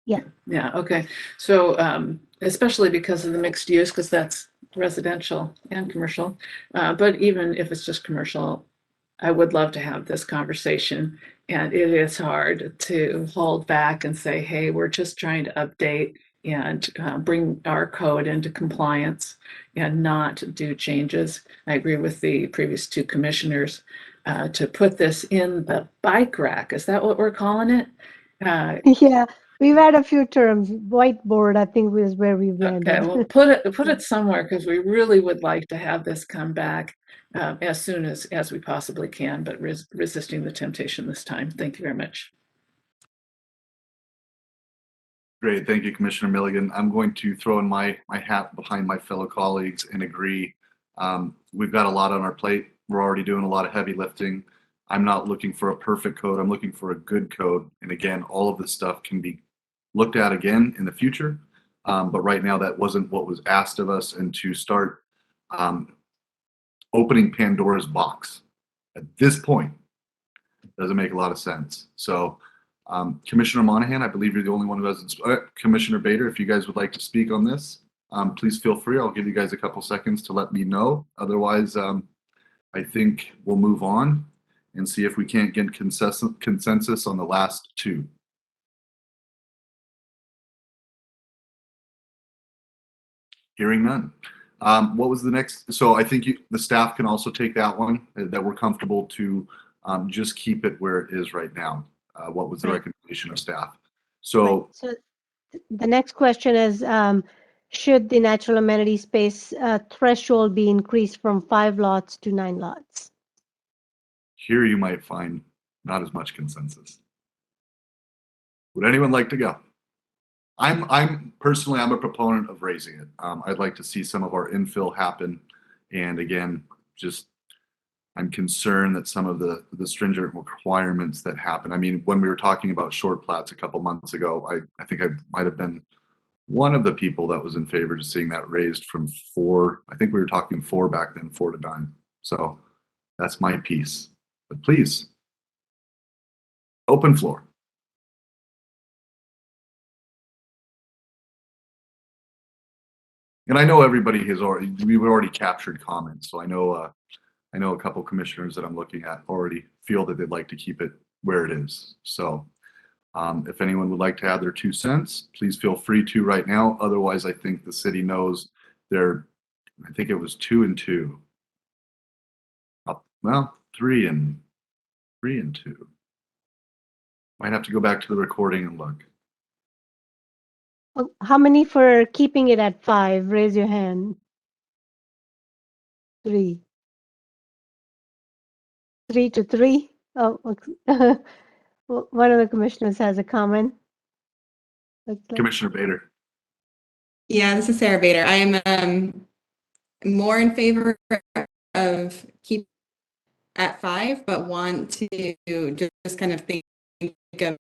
Yeah. Yeah, okay. So especially because of the mixed use, because that's residential and commercial, but even if it's just commercial, I would love to have this conversation. And it is hard to hold back and say, hey, we're just trying to update and bring our code into compliance and not do changes. I agree with the previous two commissioners to put this in the bike rack. Is that what we're calling it? Yeah, we've had a few terms. Whiteboard, I think, was where we've landed. Okay, well, put it somewhere, because we really would like to have this come back as soon as we possibly can, but resisting the temptation this time. Thank you very much. Great, thank you, Commissioner Milligan. I'm going to throw in my hat behind my fellow colleagues and agree. We've got a lot on our plate. We're already doing a lot of heavy lifting. I'm not looking for a perfect code. I'm looking for a good code. And again, all of this stuff can be looked at again in the future. But right now, that wasn't what was asked of us. And to start opening Pandora's box at this point doesn't make a lot of sense. So Commissioner Monahan, I believe you're the only one who hasn't. Commissioner Bader, if you guys would like to speak on this, please feel free. I'll give you guys a couple seconds to let me know. Otherwise, I think we'll move on and see if we can't get consensus on the last two. Hearing none. What was the next? So I think the staff can also take that one, that we're comfortable to just keep it where it is right now. What was the recommendation of staff? So, So the next question is, should the natural amenity space threshold be increased from 5 lots to 9 lots? here you might find not as much consensus. Would anyone like to go? I'm personally, I'm a proponent of raising it. I'd like to see some of our infill happen. And again, just I'm concerned that some of the stringent requirements that happen. I mean, when we were talking about short plats a couple months ago, I think I might have been one of the people that was in favor of seeing that raised from 4. I think we were talking 4 back then, 4 to 9. So that's my piece. But please, open floor. And I know everybody has we've already captured comments. So I know a couple commissioners that I'm looking at already feel that they'd like to keep it where it is. So if anyone would like to add their 2 cents, please feel free to right now. Otherwise, I think the city knows I think it was 2 and 2. Well, 3 and 2. Might have to go back to the recording and look. How many for keeping it at 5? Raise your hand. 3. 3 to 3? Oh, okay. One of the commissioners has a comment. Commissioner Bader. Yeah, this is Sarah Bader. I am more in favor of keep at 5, but want to just kind of think of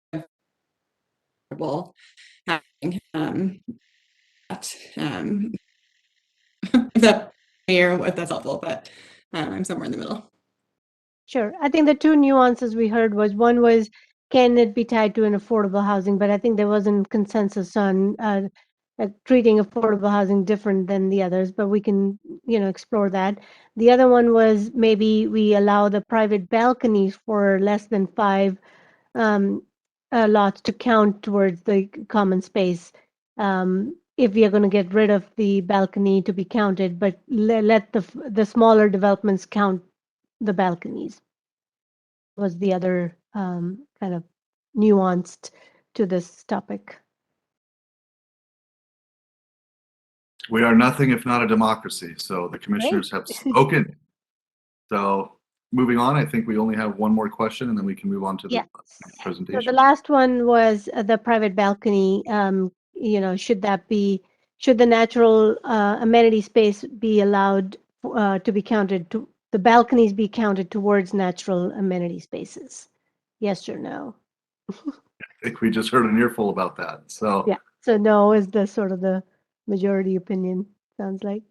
having that here, if that's helpful, but I'm somewhere in the middle. Sure. I think the 2 nuances we heard was, one was, can it be tied to an affordable housing? But I think there wasn't consensus on treating affordable housing different than the others, but we can, explore that. The other one was, maybe we allow the private balconies for less than 5 lots to count towards the common space. if we are going to get rid of the balcony to be counted, but let the smaller developments count the balconies was the other kind of nuanced to this topic. We are nothing if not a democracy, so the commissioners have spoken. So moving on, I think we only have one more question and then we can move on to the Yes. presentation. So the last one was the private balcony. You know, should the natural amenity space be allowed to be counted to the balconies be counted towards natural amenity spaces? Yes or no? I think we just heard an earful about that. So Yeah. So no is the sort of the majority opinion, sounds like.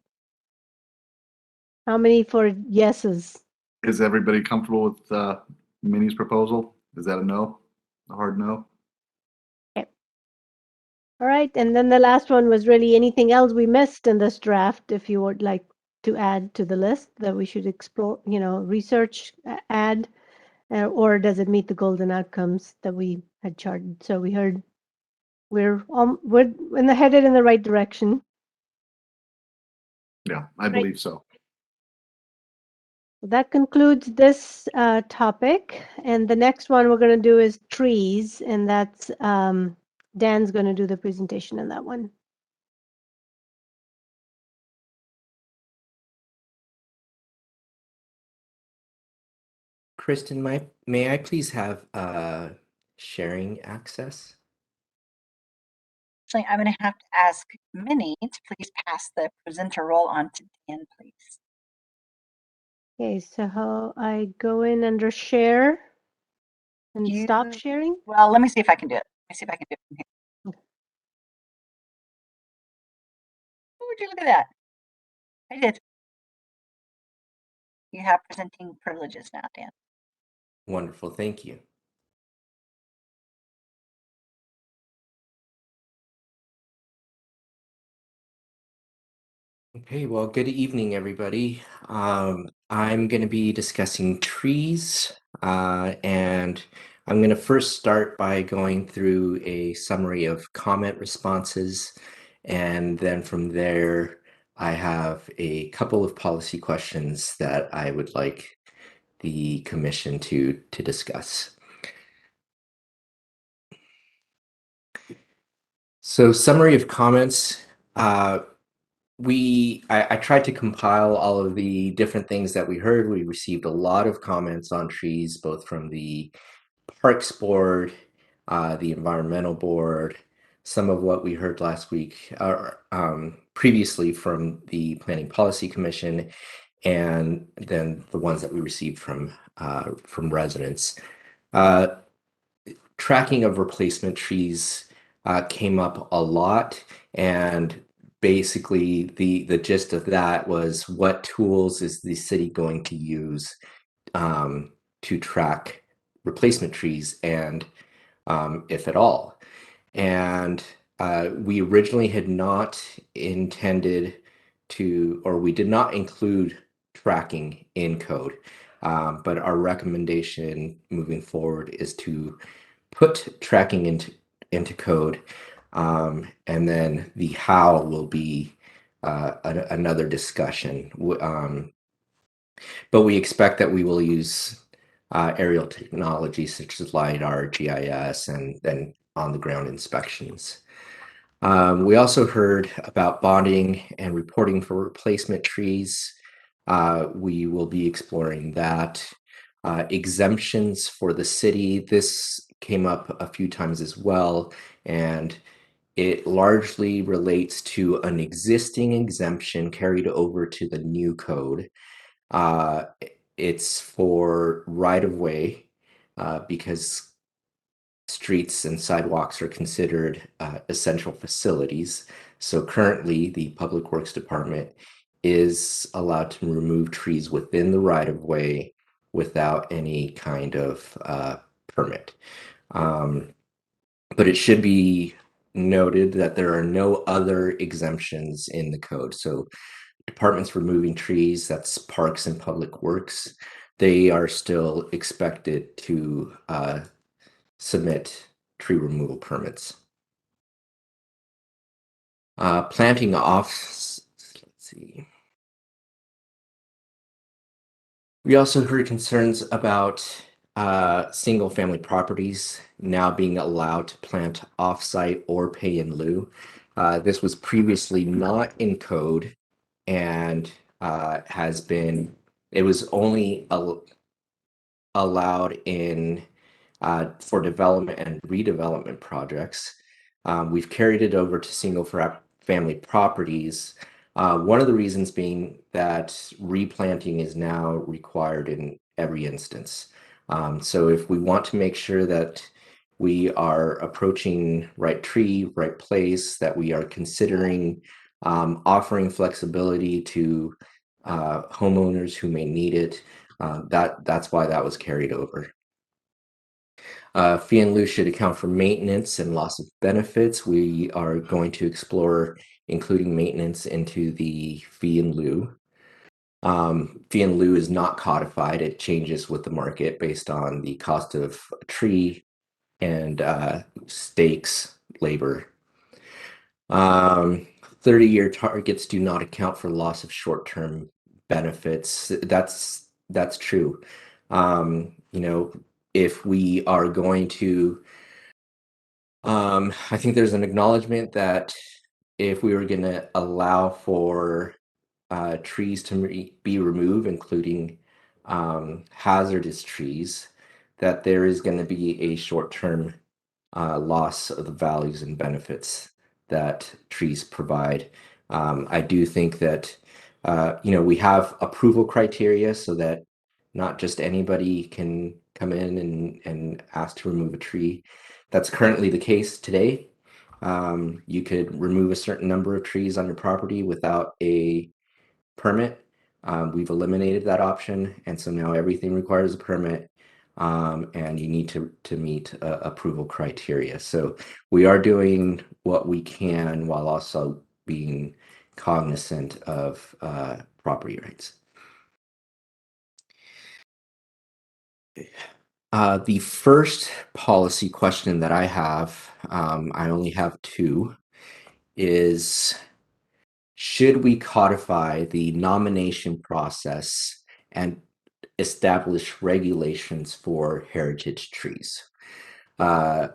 How many for yeses? is everybody comfortable with Minnie's proposal? Is that a no? A hard no? Okay. All right. And then the last one was really anything else we missed in this draft, if you would like to add to the list that we should explore, you know, research, add, or does it meet the golden outcomes that we had charted? So we heard we're headed in the right direction. Yeah, I believe so. That concludes this topic. And the next one we're going to do is trees. And that's Dan's going to do the presentation on that one. Kristen, may I please have sharing access? Actually, I'm going to have to ask Minnie to please pass the presenter role on to Dan, please. Okay, so how I go in under share and stop sharing? Well, let me see if I can do it. Let me see if I can do it from here. Oh, would you look at that? I did. You have presenting privileges now, Dan. Wonderful, thank you. Okay, well, good evening, everybody. I'm going to be discussing trees, and I'm going to first start by going through a summary of comment responses, and then from there, I have a couple of policy questions that I would like the commission to discuss. So, summary of comments. I tried to compile all of the different things that we heard. We received a lot of comments on trees, both from the Parks Board, the Environmental Board, some of what we heard last week, previously from the Planning Policy Commission, and then the ones that we received from residents. Tracking of replacement trees came up a lot, and basically the gist of that was what tools is the city going to use to track replacement trees, and if at all. And we originally had not intended to, or we did not include tracking in code, but our recommendation moving forward is to put tracking into code, and then the how will be another discussion. But we expect that we will use aerial technology such as LiDAR, GIS, and then on-the-ground inspections. We also heard about bonding and reporting for replacement trees. We will be exploring that. Exemptions for the city. This came up a few times as well, and it largely relates to an existing exemption carried over to the new code. It's for right-of-way because streets and sidewalks are considered essential facilities. So currently, the Public Works Department is allowed to remove trees within the right-of-way without any kind of permit. But it should be noted that there are no other exemptions in the code. So departments removing trees, that's Parks and Public Works, they are still expected to submit tree removal permits. Planting off, let's see. We also heard concerns about single family properties now being allowed to plant offsite or pay in lieu. This was previously not in code and it was only allowed in for development and redevelopment projects. We've carried it over to single family properties. One of the reasons being that replanting is now required in every instance. So if we want to make sure that we are approaching right tree, right place, that we are considering offering flexibility to homeowners who may need it, that's why that was carried over. Fee in lieu should account for maintenance and loss of benefits. We are going to explore including maintenance into the fee in lieu. Fee in lieu is not codified. It changes with the market based on the cost of a tree and stakes, labor. 30-year targets do not account for loss of short-term benefits. That's true. If we are going to, I think there's an acknowledgement that if we were going to allow for trees to be removed, including hazardous trees, that there is going to be a short-term loss of the values and benefits that trees provide. I do think that, we have approval criteria so that not just anybody can come in and ask to remove a tree. That's currently the case today. You could remove a certain number of trees on your property without a permit. We've eliminated that option, and so now everything requires a permit, and you need to meet approval criteria. So we are doing what we can while also being cognizant of property rights. The first policy question that I have, I only have two, is should we codify the nomination process and establish regulations for heritage trees? The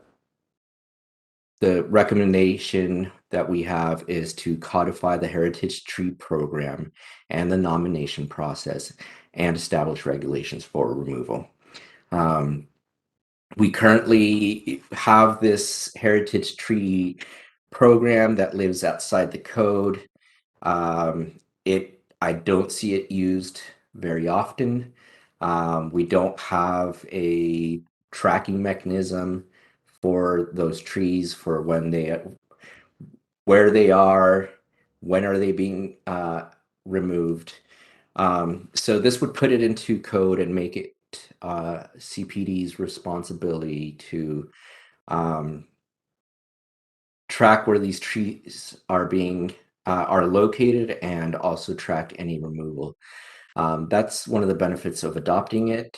recommendation that we have is to codify the heritage tree program and the nomination process and establish regulations for removal. We currently have this heritage tree program that lives outside the code. I don't see it used very often. We don't have a tracking mechanism for those trees for where they are, when are they being removed. So this would put it into code and make it CPD's responsibility to track where these trees are located and also track any removal. That's one of the benefits of adopting it.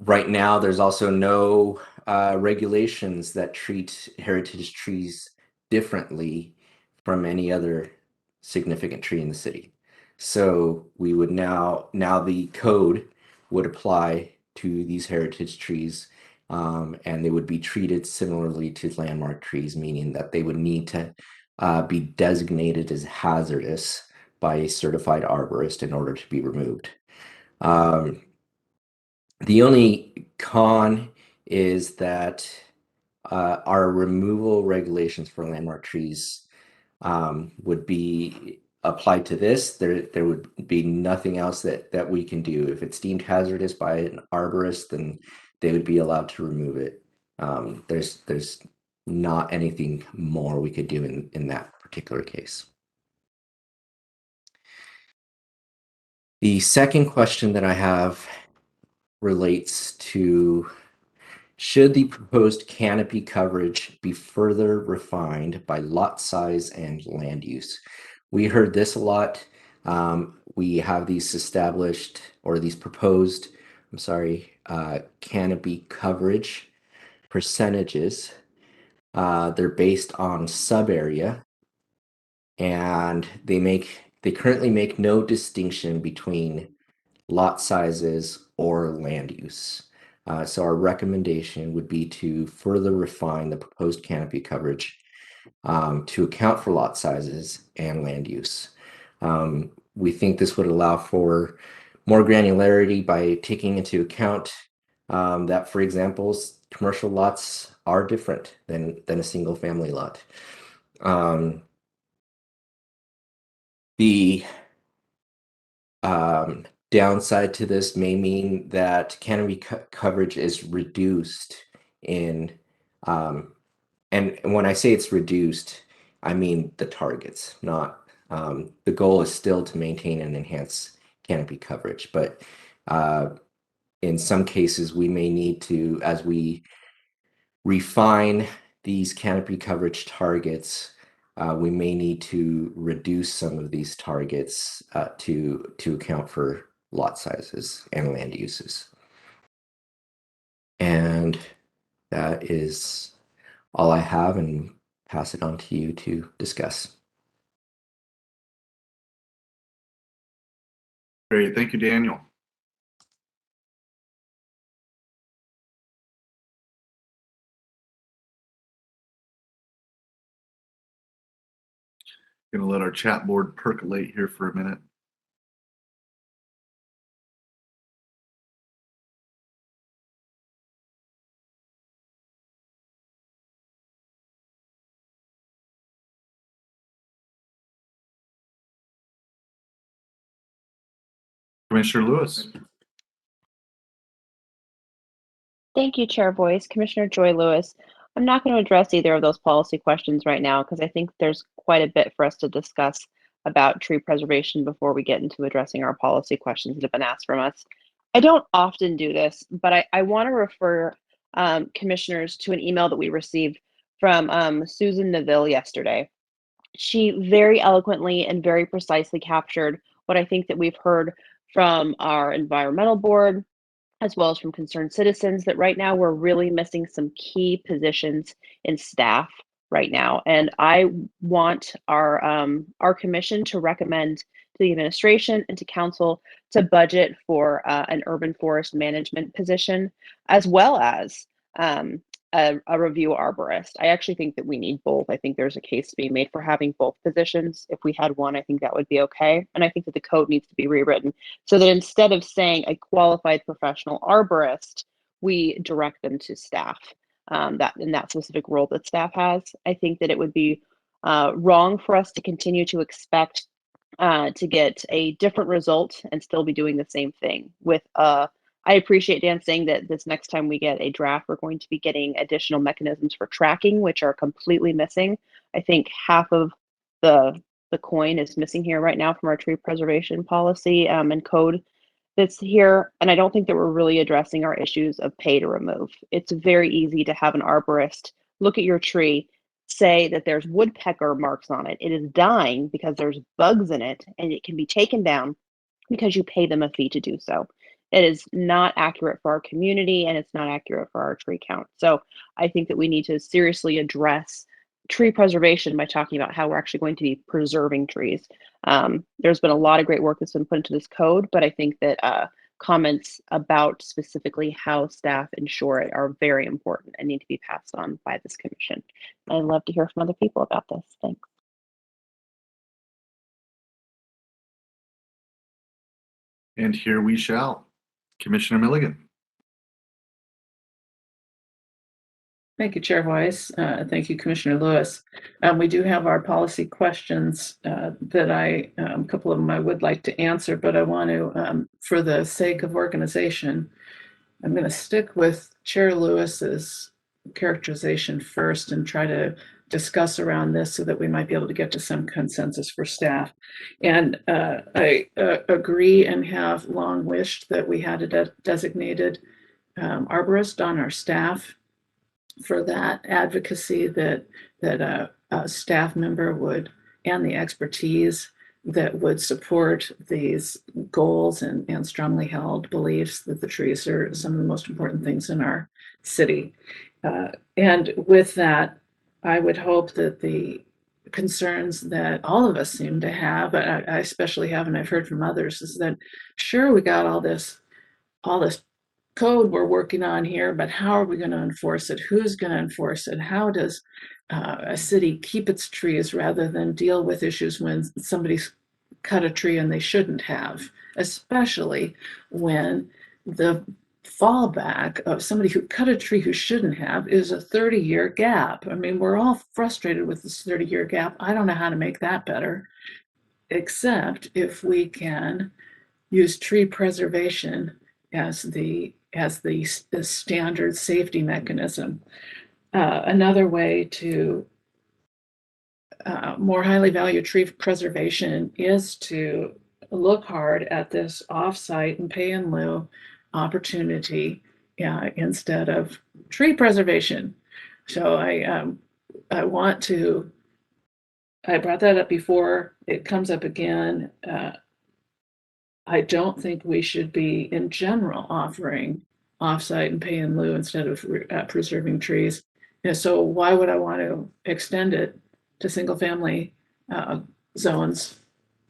Right now, there's also no regulations that treat heritage trees differently from any other significant tree in the city. So we would now the code would apply to these heritage trees, and they would be treated similarly to landmark trees, meaning that they would need to be designated as hazardous by a certified arborist in order to be removed. The only con is that our removal regulations for landmark trees would be applied to this. There would be nothing else that we can do. If it's deemed hazardous by an arborist, then they would be allowed to remove it. There's not anything more we could do in that particular case. The second question that I have relates to, should the proposed canopy coverage be further refined by lot size and land use? We heard this a lot. We have these established, or these proposed, canopy coverage percentages. They're based on sub-area, and they currently make no distinction between lot sizes or land use. So our recommendation would be to further refine the proposed canopy coverage to account for lot sizes and land use. We think this would allow for more granularity by taking into account that, for example, commercial lots are different than a single family lot. The downside to this may mean that canopy coverage is reduced in, and when I say it's reduced, I mean the targets, not, the goal is still to maintain and enhance canopy coverage, but in some cases we may need to, as we refine these canopy coverage targets, we may need to reduce some of these targets to account for lot sizes and land uses. And that is all I have, and pass it on to you to discuss. Great, thank you, Daniel. Gonna let our chat board percolate here for a minute. Commissioner Lewis. Thank you, Chair Voice. Commissioner Joy Lewis. I'm not going to address either of those policy questions right now because I think there's quite a bit for us to discuss about tree preservation before we get into addressing our policy questions that have been asked from us. I don't often do this, but I want to refer commissioners to an email that we received from Susan Neville yesterday. She very eloquently and very precisely captured what I think that we've heard from our environmental board, as well as from concerned citizens, that right now we're really missing some key positions in staff right now. And I want our commission to recommend to the administration and to council to budget for an urban forest management position, as well as a review arborist. I actually think that we need both. I think there's a case to be made for having both positions. If we had one, I think that would be okay. And I think that the code needs to be rewritten so that instead of saying a qualified professional arborist, we direct them to staff that in that specific role that staff has. I think that it would be wrong for us to continue to expect to get a different result and still be doing the same thing with I appreciate Dan saying that this next time we get a draft, we're going to be getting additional mechanisms for tracking, which are completely missing. I think half of the coin is missing here right now from our tree preservation policy and code that's here. And I don't think that we're really addressing our issues of pay to remove. It's very easy to have an arborist look at your tree, say that there's woodpecker marks on it. It is dying because there's bugs in it, and it can be taken down because you pay them a fee to do so. It is not accurate for our community, and it's not accurate for our tree count. So I think that we need to seriously address tree preservation by talking about how we're actually going to be preserving trees. There's been a lot of great work that's been put into this code, but I think that comments about specifically how staff ensure it are very important and need to be passed on by this commission. I'd love to hear from other people about this. Thanks. And here we shall. Commissioner Milligan. Thank you, Chair Weiss. Thank you, Commissioner Lewis. We do have our policy questions that a couple of them I would like to answer, but I want to, for the sake of organization, I'm going to stick with Chair Lewis's characterization first and try to discuss around this so that we might be able to get to some consensus for staff. And I agree and have long wished that we had a designated arborist on our staff for that advocacy that a staff member would, and the expertise that would support these goals and strongly held beliefs that the trees are some of the most important things in our city. And with that, I would hope that the concerns that all of us seem to have, I especially have, and I've heard from others, is that sure, we got all this code we're working on here, but how are we going to enforce it? Who's going to enforce it? How does a city keep its trees rather than deal with issues when somebody's cut a tree and they shouldn't have, especially when the fallback of somebody who cut a tree who shouldn't have is a 30-year gap. I mean, we're all frustrated with this 30-year gap. I don't know how to make that better, except if we can use tree preservation as the standard safety mechanism. Another way to more highly value tree preservation is to look hard at this offsite and pay in lieu opportunity instead of tree preservation. So I want to, I brought that up before, it comes up again. I don't think we should be in general offering offsite and pay in lieu instead of preserving trees. And so why would I want to extend it to single family zones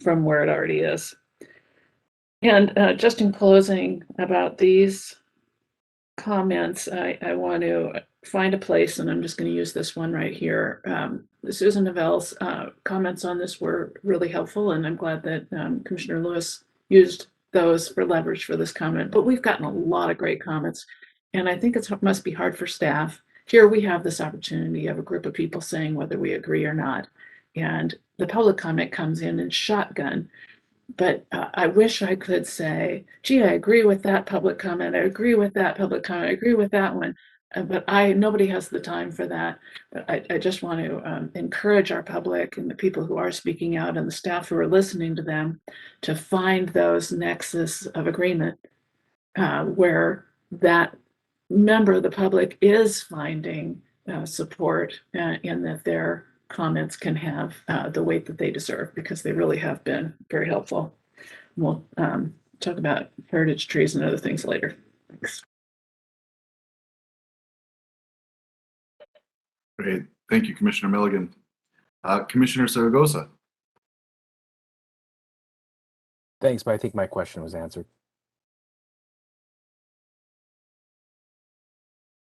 from where it already is? And just in closing about these comments, I want to find a place, and I'm just going to use this one right here. Susan Novell's comments on this were really helpful, and I'm glad that Commissioner Lewis used those for leverage for this comment. But we've gotten a lot of great comments, and I think it must be hard for staff. Here we have this opportunity of a group of people saying whether we agree or not, and the public comment comes in shotgun. But I wish I could say, gee, I agree with that public comment. I agree with that public comment. I agree with that one. But nobody has the time for that. I just want to encourage our public and the people who are speaking out and the staff who are listening to them to find those nexus of agreement where that member of the public is finding support and that their comments can have the weight that they deserve, because they really have been very helpful. We'll talk about heritage trees and other things later. Thanks. Great. Thank you, Commissioner Milligan. Commissioner Zaragoza. Thanks, but I think my question was answered.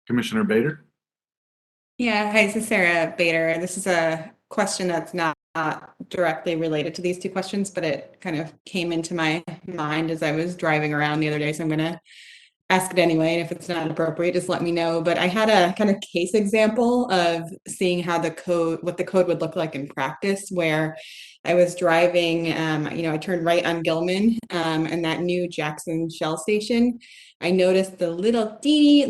Commissioner Bader. Yeah, hi, this is Sarah Bader. This is a question that's not directly related to these two questions, but it kind of came into my mind as I was driving around the other day, so I'm going to ask it anyway. And if it's not appropriate, just let me know. But I had a kind of case example of seeing how what the code would look like in practice, where I was driving, I turned right on Gilman and that new Jackson Shell station. I noticed the little teeny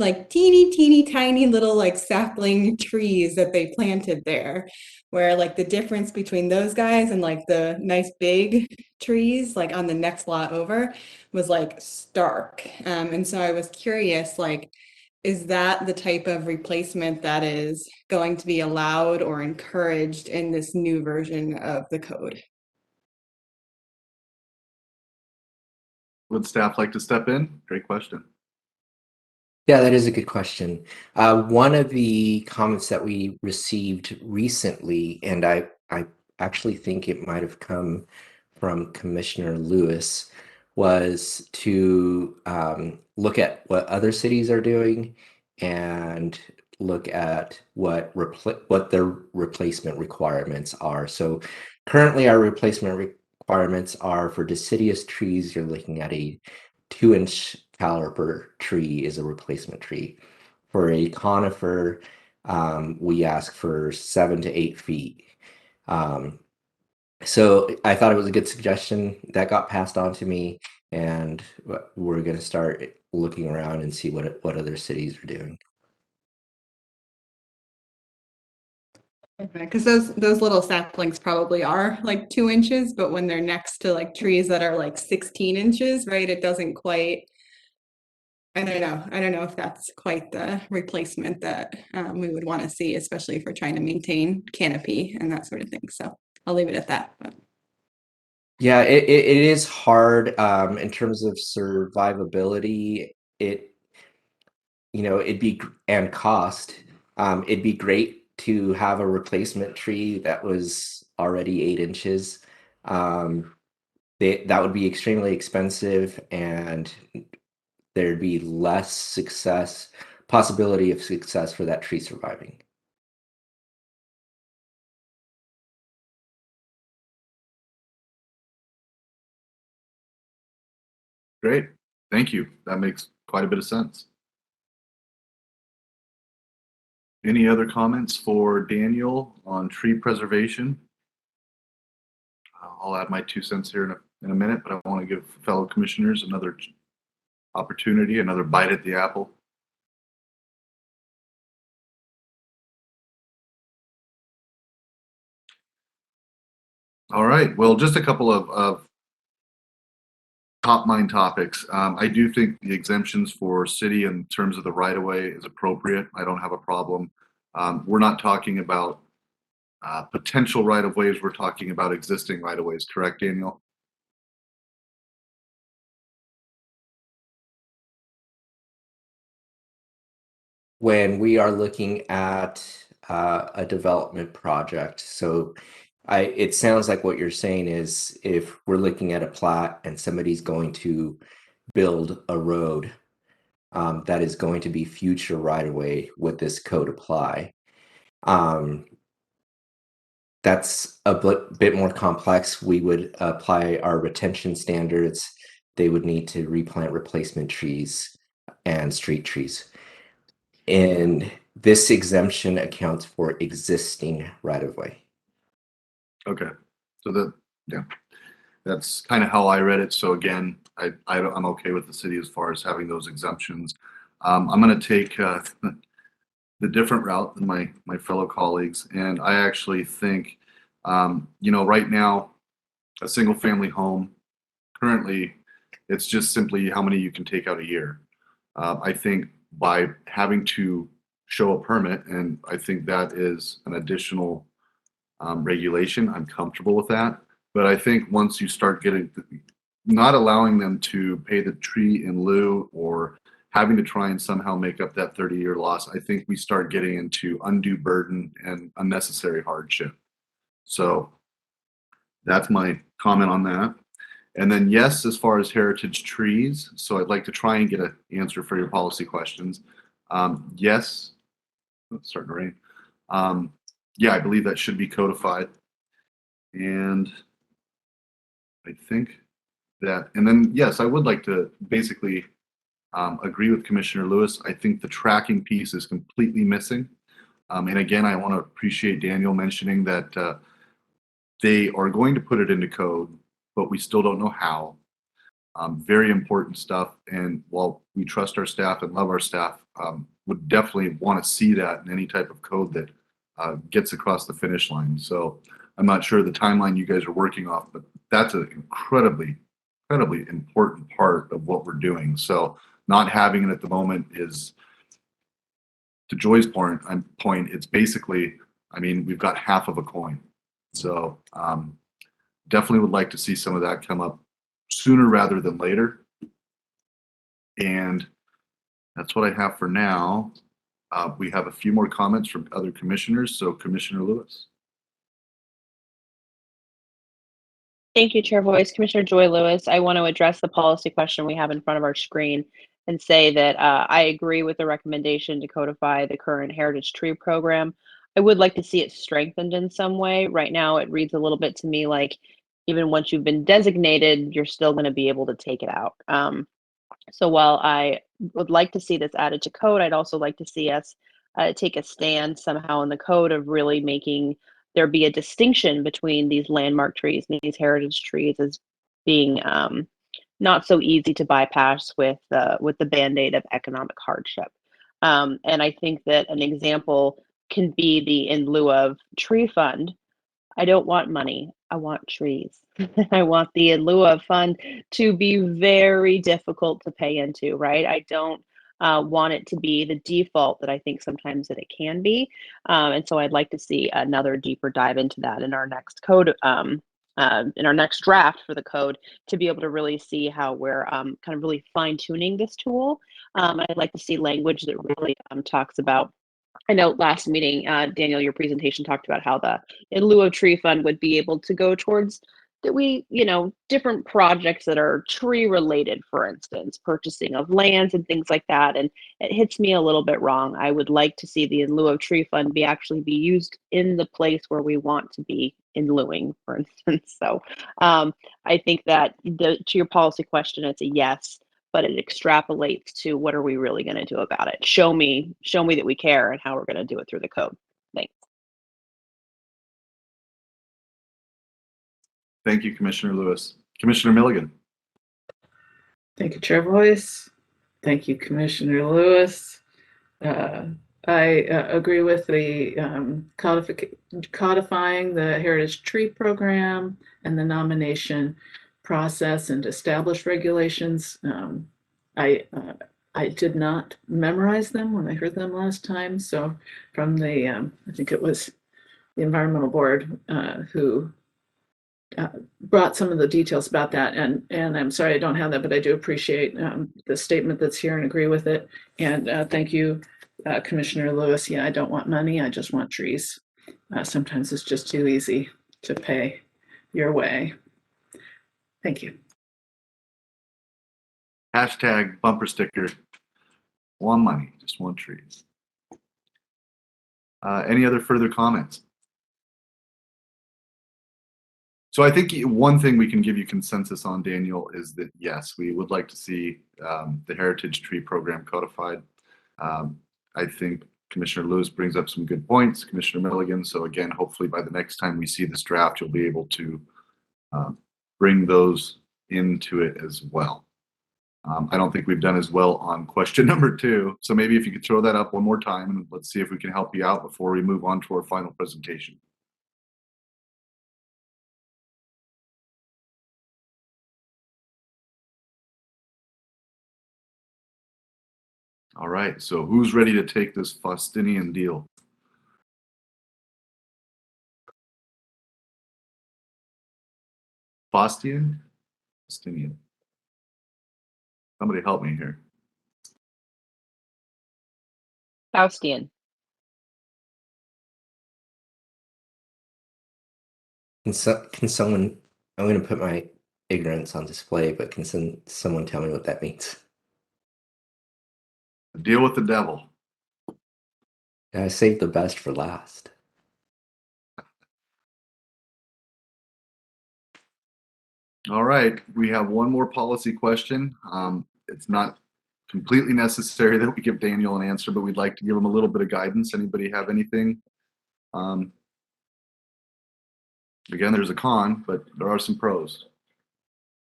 tiny little like sapling trees that they planted there, where like the difference between those guys and like the nice big trees like on the next lot over was like stark. And so I was curious, like, is that the type of replacement that is going to be allowed or encouraged in this new version of the code? Would staff like to step in? Great question. Yeah, that is a good question. One of the comments that we received recently, and I actually think it might have come from Commissioner Lewis, was to look at what other cities are doing and look at what their replacement requirements are. So currently our replacement requirements are for deciduous trees, you're looking at a 2-inch caliber tree is a replacement tree. For a conifer, we ask for 7 to 8 feet. So I thought it was a good suggestion that got passed on to me, and we're going to start looking around and see what other cities are doing. Because those little saplings probably are like 2 inches, but when they're next to like trees that are like 16 inches, right, it doesn't quite. I don't know if that's quite the replacement that we would want to see, especially if we're trying to maintain canopy and that sort of thing. So I'll leave it at that. But. Yeah, it is hard in terms of survivability. It'd be and cost. It'd be great to have a replacement tree that was already 8 inches. That would be extremely expensive, and there'd be less possibility of success for that tree surviving. Great. Thank you. That makes quite a bit of sense. Any other comments for Daniel on tree preservation? I'll add my 2 cents here in a minute, but I want to give fellow commissioners another opportunity, another bite at the apple. All right. Well, just a couple of top mind topics. I do think the exemptions for city in terms of the right of way is appropriate. I don't have a problem. We're not talking about potential right of ways. We're talking about existing right of ways. Correct, Daniel? When we are looking at a development project, so it sounds like what you're saying is if we're looking at a plat and somebody's going to build a road that is going to be future right of way, would this code apply? That's a bit more complex. We would apply our retention standards. They would need to replant replacement trees and street trees. And this exemption accounts for existing right of way. Okay. So that's kind of how I read it. So again, I'm okay with the city as far as having those exemptions. I'm going to take the different route than my fellow colleagues, and I actually think, right now, a single family home currently, it's just simply how many you can take out a year. I think by having to show a permit, and I think that is an additional regulation, I'm comfortable with that. But I think once you start not allowing them to pay the tree in lieu or having to try and somehow make up that 30-year loss, I think we start getting into undue burden and unnecessary hardship. So that's my comment on that. And then yes, as far as heritage trees, so I'd like to try and get an answer for your policy questions. Yes, it's starting to rain. Yeah, I believe that should be codified. And I think that, and then yes, I would like to basically agree with Commissioner Lewis. I think the tracking piece is completely missing. And again, I want to appreciate Daniel mentioning that they are going to put it into code, but we still don't know how. Very important stuff. And while we trust our staff and love our staff, would definitely want to see that in any type of code that gets across the finish line. So I'm not sure the timeline you guys are working off, but that's an incredibly important part of what we're doing. So not having it at the moment is, to Joy's point, it's basically, I mean, we've got half of a coin. So definitely would like to see some of that come up sooner rather than later. And that's what I have for now. We have a few more comments from other commissioners. So Commissioner Lewis. Thank you, Chair Voice. Commissioner Joy Lewis, I want to address the policy question we have in front of our screen and say that I agree with the recommendation to codify the current Heritage Tree Program. I would like to see it strengthened in some way. Right now, it reads a little bit to me like even once you've been designated, you're still going to be able to take it out. So while I would like to see this added to code, I'd also like to see us take a stand somehow in the code of really making there be a distinction between these landmark trees and these heritage trees as being not so easy to bypass with the band-aid of economic hardship. And I think that an example can be the in lieu of tree fund. I don't want money. I want trees. I want the in lieu of fund to be very difficult to pay into, right? I don't want it to be the default that I think sometimes that it can be. And so I'd like to see another deeper dive into that in our next code, in our next draft for the code, to be able to really see how we're kind of really fine tuning this tool. I'd like to see language that really talks about I know last meeting, Daniel, your presentation talked about how the in lieu of tree fund would be able to go towards different projects that are tree related, for instance, purchasing of lands and things like that. And it hits me a little bit wrong. I would like to see the in lieu of tree fund actually be used in the place where we want to be in lieuing, for instance. So I think that to your policy question, it's a yes, but it extrapolates to what are we really going to do about it? Show me that we care and how we're going to do it through the code. Thanks. Thank you, Commissioner Lewis. Commissioner Milligan. Thank you, Chair Voice. Thank you, Commissioner Lewis. I agree with the codifying the Heritage Tree Program and the nomination process and established regulations. I did not memorize them when I heard them last time. So from the, I think it was the Environmental Board who brought some of the details about that, and I'm sorry I don't have that, but I do appreciate the statement that's here and agree with it. And thank you, Commissioner Lewis. Yeah, I don't want money, I just want trees. Sometimes it's just too easy to pay your way. Thank you. Hashtag bumper sticker. Want money, just want trees. Any other further comments? So I think one thing we can give you consensus on, Daniel, is that yes, we would like to see the Heritage Tree Program codified. I think Commissioner Lewis brings up some good points, Commissioner Milligan. So again, hopefully by the next time we see this draft, you'll be able to bring those into it as well. I don't think we've done as well on question number 2. So maybe if you could throw that up one more time and let's see if we can help you out before we move on to our final presentation. All right, so who's ready to take this Faustinian deal? Faustian? Faustinian. Somebody help me here. Faustian. Can someone, I'm going to put my ignorance on display, but can someone tell me what that means? Deal with the devil. I saved the best for last. All right, we have one more policy question. It's not completely necessary that we give Daniel an answer, but we'd like to give him a little bit of guidance. Anybody have anything? Again, there's a con, but there are some pros.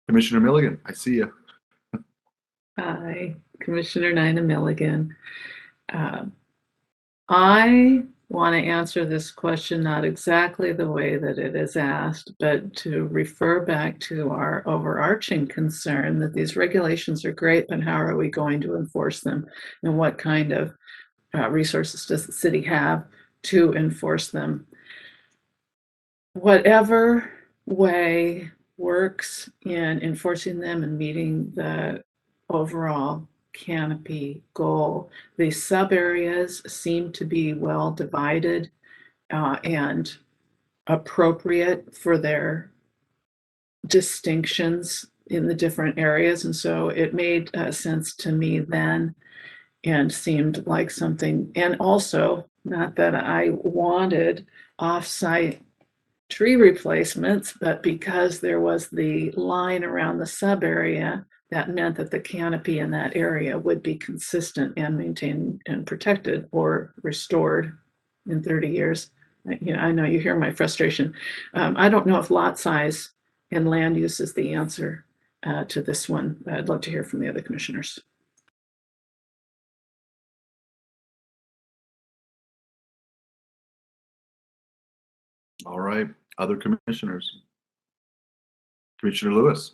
Commissioner Milligan, I see you. Hi, Commissioner Nina Milligan. I want to answer this question not exactly the way that it is asked, but to refer back to our overarching concern that these regulations are great, but how are we going to enforce them? And what kind of resources does the city have to enforce them? Whatever way works in enforcing them and meeting the overall canopy goal. The sub areas seem to be well divided and appropriate for their distinctions in the different areas. And so it made sense to me then and seemed like something, and also not that I wanted off-site tree replacements, but because there was the line around the sub area, that meant that the canopy in that area would be consistent and maintained and protected or restored in 30 years. I know you hear my frustration. I don't know if lot size and land use is the answer to this one. I'd love to hear from the other commissioners. All right, other commissioners. Commissioner Lewis.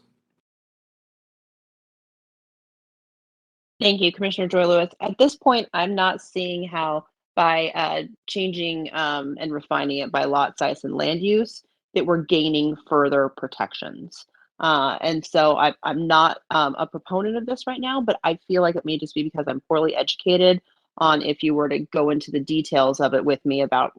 Thank you, Commissioner Joy Lewis. At this point, I'm not seeing how by changing and refining it by lot size and land use that we're gaining further protections. And so I'm not a proponent of this right now, but I feel like it may just be because I'm poorly educated on if you were to go into the details of it with me about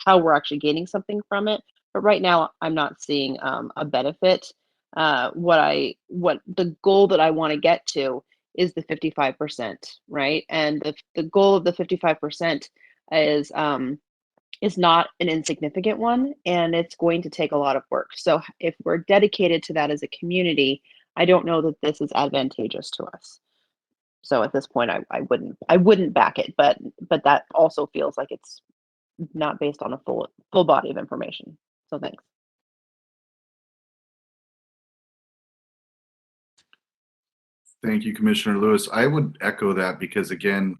how we're actually gaining something from it. But right now, I'm not seeing a benefit. What the goal that I want to get to is the 55%, right? And the goal of the 55% is not an insignificant one, and it's going to take a lot of work. So if we're dedicated to that as a community, I don't know that this is advantageous to us. So at this point, I wouldn't back it, but that also feels like it's not based on a full body of information. So thanks. Thank you, Commissioner Lewis. I would echo that because, again,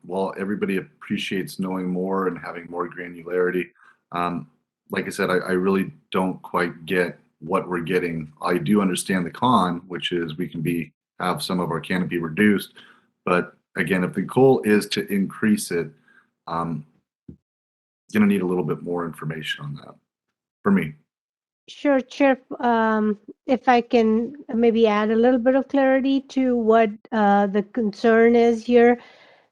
while everybody appreciates knowing more and having more granularity, like I said, I really don't quite get what we're getting. I do understand the con, which is we can have some of our canopy reduced, but again, if the goal is to increase it, going to need a little bit more information on that for me. Sure, Chair. If I can maybe add a little bit of clarity to what the concern is here.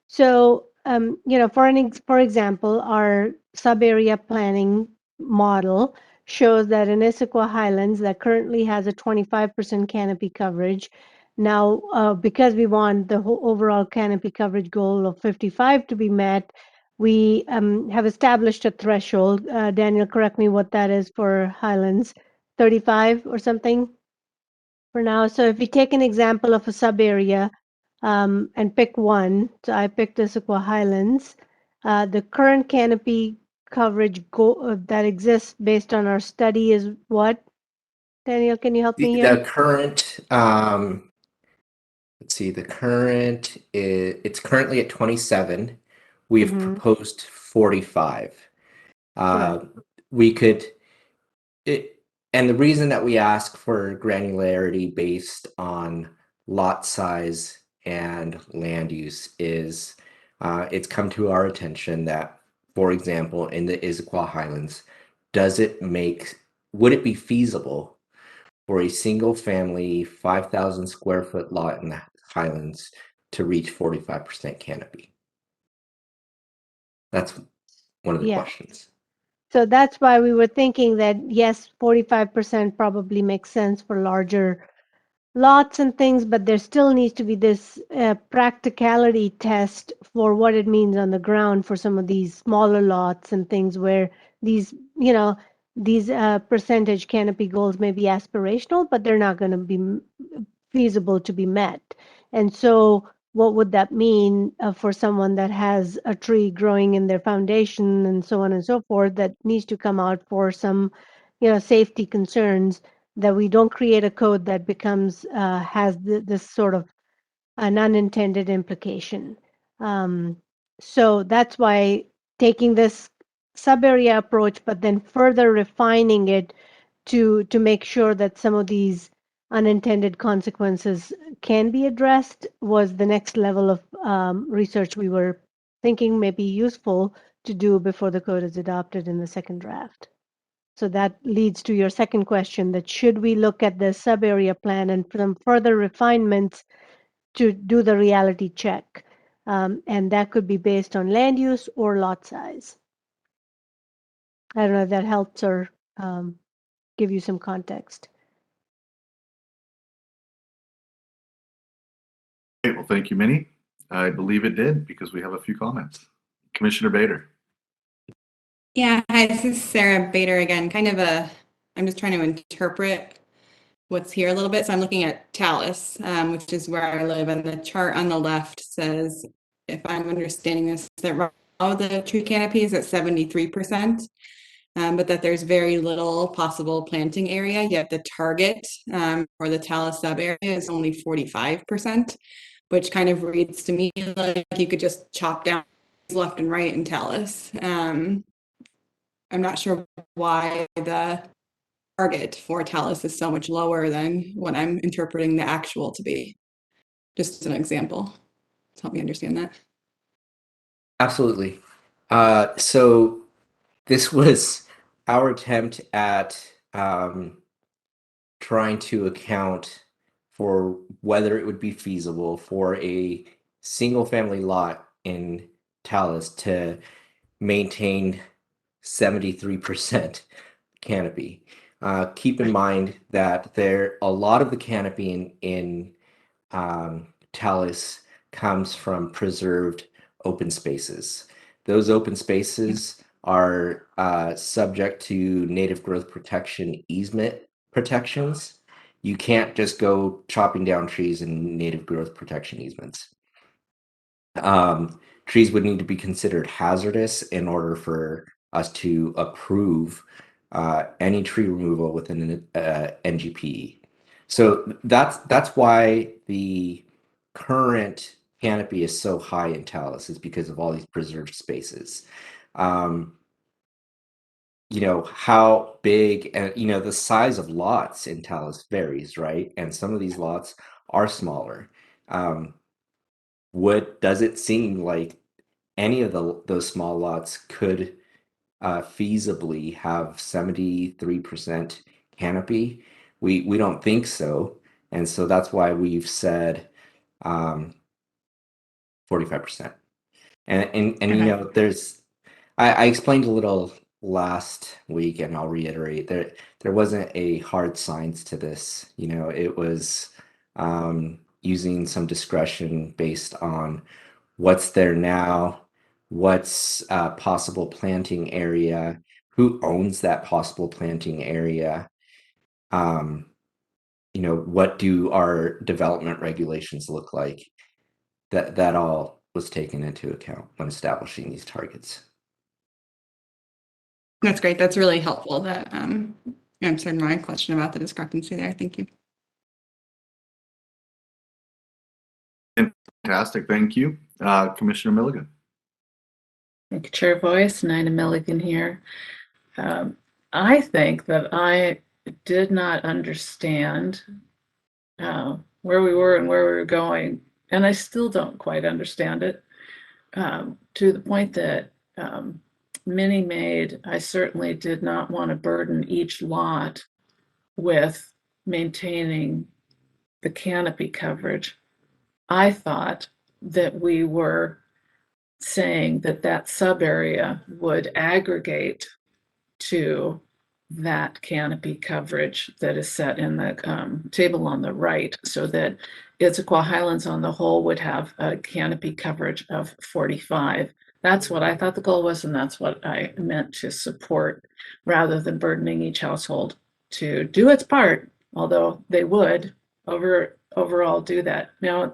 So, for example, our sub-area planning model shows that in Issaquah Highlands that currently has a 25% canopy coverage. Now, because we want the whole overall canopy coverage goal of 55 to be met, we have established a threshold. Daniel, correct me what that is for Highlands, 35 or something for now. So if we take an example of a sub-area, and pick one. So I picked Issaquah Highlands. The current canopy coverage goal that exists based on our study is what? Daniel, can you help me here? The current, let's see, it's currently at 27. We've proposed 45. We could, and the reason that we ask for granularity based on lot size and land use is it's come to our attention that, for example, in the Issaquah Highlands, would it be feasible for a single family 5,000 square foot lot in the Highlands to reach 45% canopy? That's one of the questions. So that's why we were thinking that yes, 45% probably makes sense for larger lots and things, but there still needs to be this practicality test for what it means on the ground for some of these smaller lots and things where these percentage canopy goals may be aspirational, but they're not going to be feasible to be met. And so what would that mean for someone that has a tree growing in their foundation and so on and so forth that needs to come out for some, safety concerns, that we don't create a code that becomes has this sort of an unintended implication. So that's why taking this sub-area approach, but then further refining it to make sure that some of these unintended consequences can be addressed was the next level of research we were thinking may be useful to do before the code is adopted in the second draft. So that leads to your second question, that should we look at the sub-area plan and some further refinements to do the reality check? And that could be based on land use or lot size. I don't know if that helps or give you some context. Okay, well, thank you, Minnie. I believe it did because we have a few comments. Commissioner Bader. Yeah, hi, this is Sarah Bader again. I'm just trying to interpret what's here a little bit. So I'm looking at Talus, which is where I live, and the chart on the left says, if I'm understanding this, that the tree canopy is at 73%, but that there's very little possible planting area, yet the target for the Talus sub area is only 45%, which kind of reads to me like you could just chop down left and right in Talus. I'm not sure why the target for Talus is so much lower than what I'm interpreting the actual to be. Just an example to help me understand that. Absolutely. So this was our attempt at trying to account for whether it would be feasible for a single family lot in Talus to maintain 73% canopy. Keep in mind that a lot of the canopy in Talus comes from preserved open spaces. Those open spaces are subject to native growth protection easement protections. You can't just go chopping down trees in native growth protection easements. Trees would need to be considered hazardous in order for us to approve any tree removal within an NGP. So that's why the current canopy is so high in Talus, is because of all these preserved spaces. You know, how big, and you know, the size of lots in Talus varies, right? And some of these lots are smaller. Does it seem like any of those small lots could feasibly have 73% canopy? We don't think so, and so that's why we've said 45%. And you know, I explained a little last week, and I'll reiterate, there wasn't a hard science to this. You know, it was using some discretion based on what's there now, what's possible planting area, who owns that possible planting area, you know, what do our development regulations look like. That all was taken into account when establishing these targets. That's great. That's really helpful. That answered my question about the discrepancy there. Thank you. Fantastic. Thank you. Commissioner Milligan. Thank you, Chair Voice. Nina Milligan here. I think that I did not understand where we were and where we were going, and I still don't quite understand it, to the point that Minnie made. I certainly did not want to burden each lot with maintaining the canopy coverage. I thought that we were saying that that sub area would aggregate to that canopy coverage that is set in the table on the right, so that Issaquah Highlands on the whole would have a canopy coverage of 45. That's what I thought the goal was, and that's what I meant to support, rather than burdening each household to do its part, although they would overall do that. Now,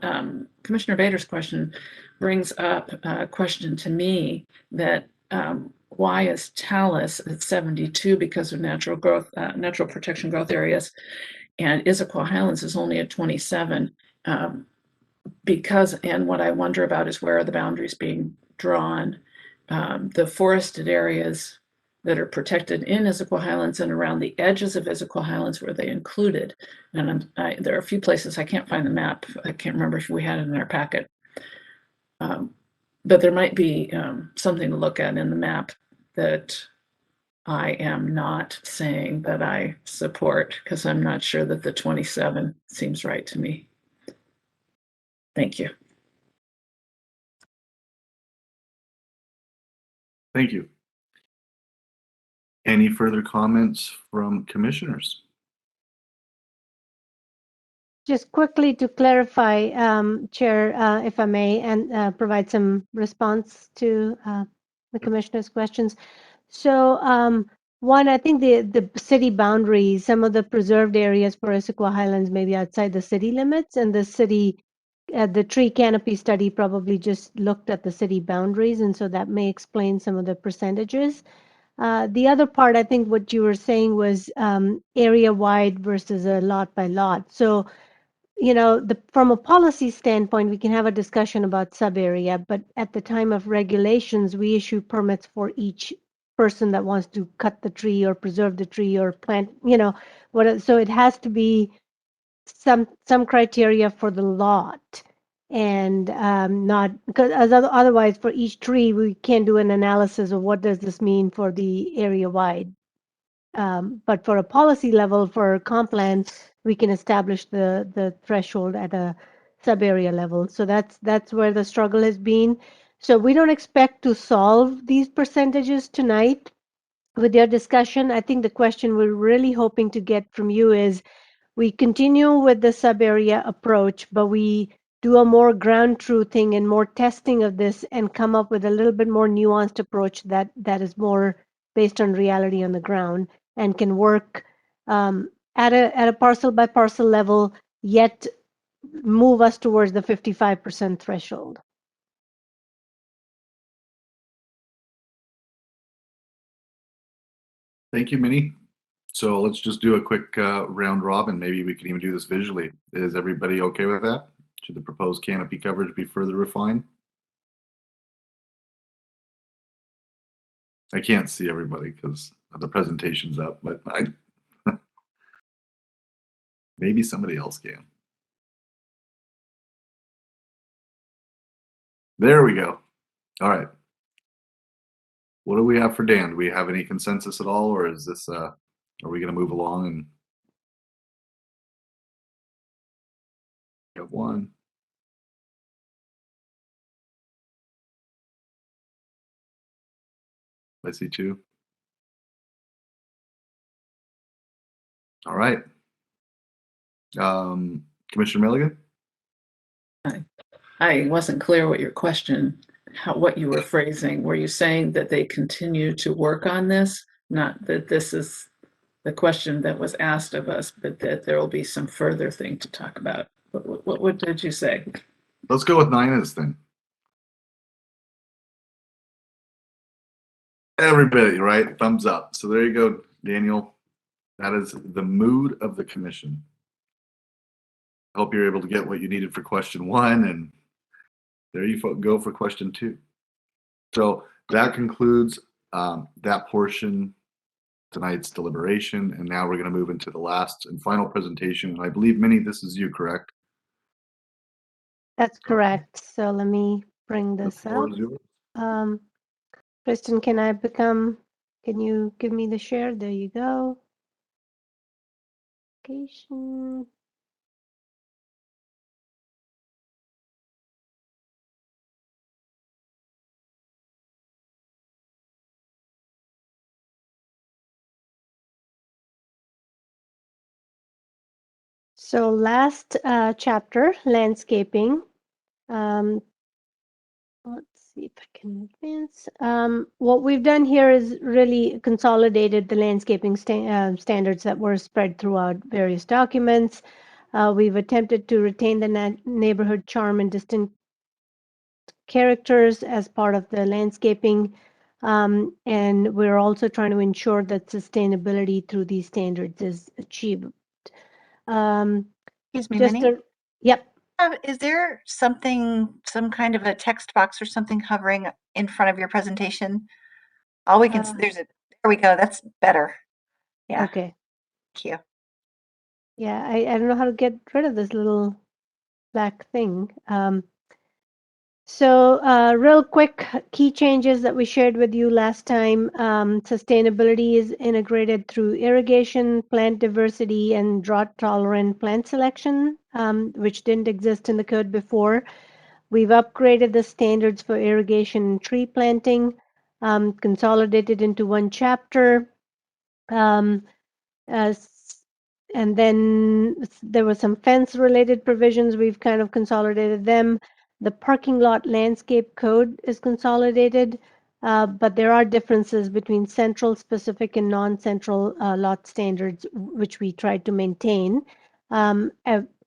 Commissioner Bader's question brings up a question to me that why is Talus at 72 because of natural growth, natural protection growth areas, and Issaquah Highlands is only at 27? Because, and what I wonder about is, where are the boundaries being drawn? The forested areas that are protected in Issaquah Highlands and around the edges of Issaquah Highlands, were they included? And there are a few places I can't find the map. I can't remember if we had it in our packet. But there might be something to look at in the map that I am not saying that I support, because I'm not sure that the 27 seems right to me. Thank you. Thank you. Any further comments from commissioners? Just quickly to clarify, Chair, if I may, and provide some response to the commissioner's questions. So one, I think the city boundaries, some of the preserved areas for Issaquah Highlands may be outside the city limits, and the city, the tree canopy study probably just looked at the city boundaries, and so that may explain some of the percentages. The other part, I think what you were saying was area-wide versus a lot by lot. So, you know, from a policy standpoint, we can have a discussion about sub-area, but at the time of regulations, we issue permits for each person that wants to cut the tree or preserve the tree or plant, you know, so it has to be some criteria for the lot, and not, because otherwise for each tree, we can't do an analysis of what does this mean for the area-wide. But for a policy level, for comp plan, we can establish the threshold at a sub-area level. So that's where the struggle has been. So we don't expect to solve these percentages tonight with your discussion. I think the question we're really hoping to get from you is, we continue with the sub-area approach, but we do a more ground truthing and more testing of this and come up with a little bit more nuanced approach that is more based on reality on the ground and can work at a parcel by parcel level, yet move us towards the 55% threshold. Thank you, Minnie. So let's just do a quick round robin. Maybe we can even do this visually. Is everybody okay with that? Should the proposed canopy coverage be further refined? I can't see everybody because the presentation's up, but maybe somebody else can. There we go. All right. What do we have for Dan? Do we have any consensus at all, or is this, are we going to move along and have one? I see two. All right. Commissioner Milligan? I wasn't clear what your question, what you were phrasing. Were you saying that they continue to work on this? Not that this is the question that was asked of us, but that there will be some further thing to talk about. What did you say? Let's go with Nina's then. Everybody, right? Thumbs up. So there you go, Daniel. That is the mood of the commission. I hope you're able to get what you needed for question one, and there you go for question two. So that concludes that portion, tonight's deliberation, and now we're going to move into the last and final presentation. And I believe, Minnie, this is you, correct? That's correct. So let me bring The this floor up. is yours. Kristen, can you give me the share? There you go. Application. So last chapter, landscaping. Let's see if I can advance. What we've done here is really consolidated the landscaping standards that were spread throughout various documents. We've attempted to retain the neighborhood charm and distinct characters as part of the landscaping. And we're also trying to ensure that sustainability through these standards is achieved. Excuse me, Minnie? Yep. Is there something, some kind of a text box or something hovering in front of your presentation? All we can, there we go. That's better. Yeah. Okay. Thank you. Yeah, I don't know how to get rid of this little black thing. So real quick, key changes that we shared with you last time. Sustainability is integrated through irrigation, plant diversity, and drought-tolerant plant selection, which didn't exist in the code before. We've upgraded the standards for irrigation and tree planting, consolidated into one chapter. And then there were some fence-related provisions. We've kind of consolidated them. The parking lot landscape code is consolidated, but there are differences between central, specific, and non-central lot standards, which we tried to maintain.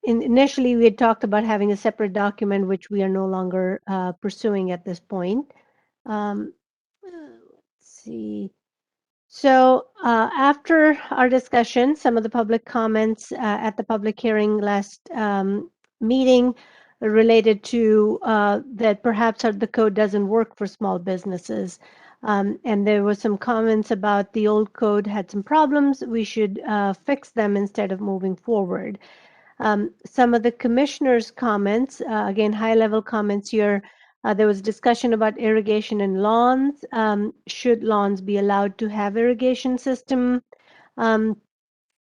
Initially, we had talked about having a separate document, which we are no longer pursuing at this point. Let's see. So after our discussion, some of the public comments at the public hearing last meeting related to that perhaps the code doesn't work for small businesses. And there were some comments about the old code had some problems. We should fix them instead of moving forward. Some of the commissioners' comments, again, high-level comments here, there was discussion about irrigation and lawns. Should lawns be allowed to have irrigation system?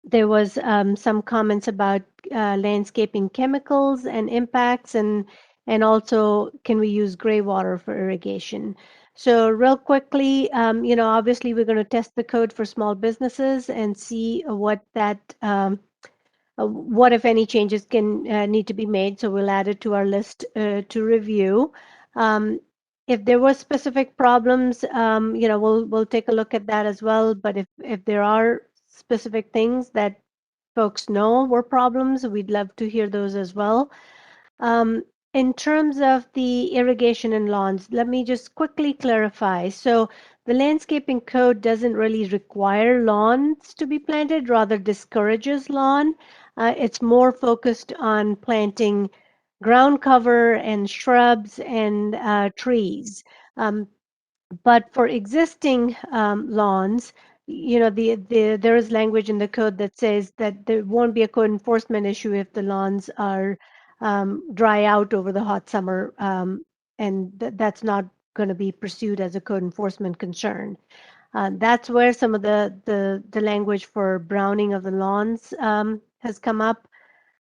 There was some comments about landscaping chemicals and impacts, and And also, can we use gray water for irrigation? So real quickly, obviously we're going to test the code for small businesses and see what if any changes can need to be made. So we'll add it to our list to review. If there were specific problems, we'll take a look at that as well. But if there are specific things that folks know were problems, we'd love to hear those as well. In terms of the irrigation and lawns, let me just quickly clarify. So the landscaping code doesn't really require lawns to be planted, rather discourages lawn. It's more focused on planting ground cover and shrubs and trees. But for existing lawns, there is language in the code that says that there won't be a code enforcement issue if the lawns are dry out over the hot summer, and that's not going to be pursued as a code enforcement concern. That's where some of the language for browning of the lawns has come up.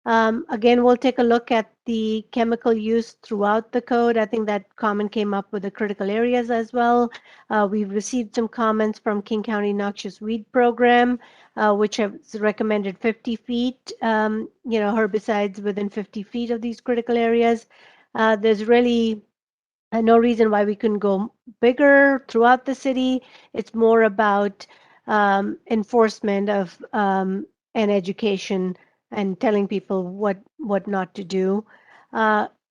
Again, we'll take a look at the chemical use throughout the code. I think that comment came up with the critical areas as well. We've received some comments from King County Noxious Weed Program, which has recommended 50 feet, herbicides within 50 feet of these critical areas. There's really no reason why we couldn't go bigger throughout the city. It's more about enforcement of and education and telling people what not to do.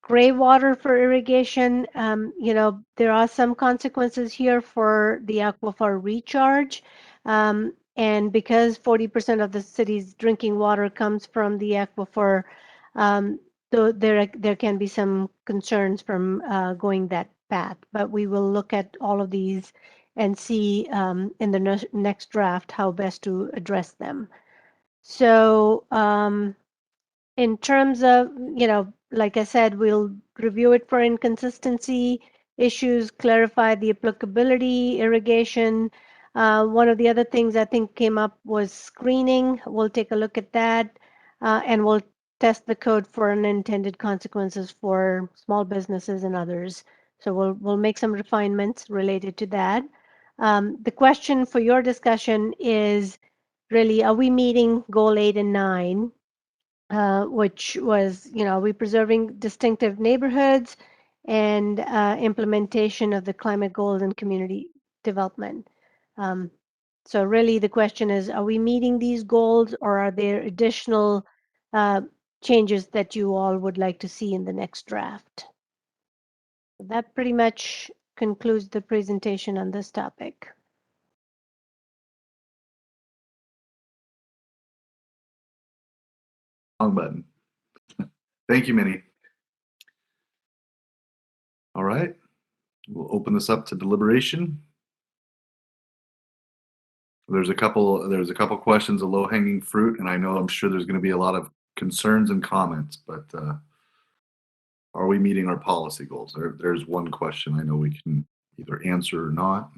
Gray water for irrigation, there are some consequences here for the aquifer recharge. And because 40% of the city's drinking water comes from the aquifer, so there can be some concerns from going that path, but we will look at all of these and see in the next draft how best to address them. So in terms of, like I said, we'll review it for inconsistency issues, clarify the applicability, irrigation. One of the other things I think came up was screening. We'll take a look at that, and we'll test the code for unintended consequences for small businesses and others. So we'll make some refinements related to that. The question for your discussion is really, are we meeting goal 8 and 9? Which was, are we preserving distinctive neighborhoods and implementation of the climate goals and community development? So really the question is, are we meeting these goals, or are there additional changes that you all would like to see in the next draft? That pretty much concludes the presentation on this topic. Wrong button. Thank you, Minnie. All right, we'll open this up to deliberation. There's a couple questions of low-hanging fruit, and I'm sure there's going to be a lot of concerns and comments, but are we meeting our policy goals? There's one question I know we can either answer or not.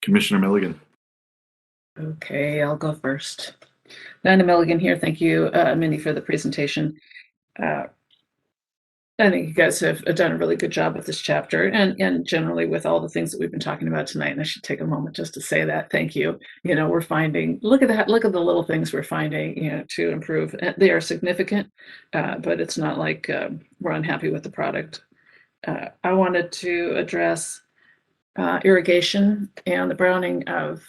Commissioner Milligan. Okay, I'll go first. Dinah Milligan here. Thank you, Minnie, for the presentation. I think you guys have done a really good job with this chapter, and generally with all the things that we've been talking about tonight. And I should take a moment just to say that. Thank you. We're finding, look at that, look at the little things we're finding, to improve. They are significant, but it's not like we're unhappy with the product. I wanted to address irrigation and the browning of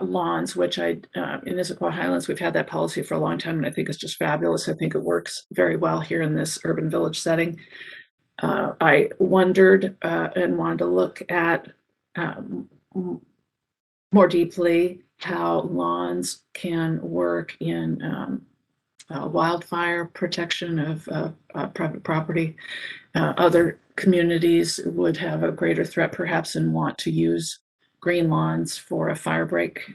lawns, which in Issaquah Highlands, we've had that policy for a long time, and I think it's just fabulous. I think it works very well here in this urban village setting. I wondered and wanted to look at more deeply how lawns can work in wildfire protection of private property. Other communities would have a greater threat perhaps and want to use green lawns for a fire break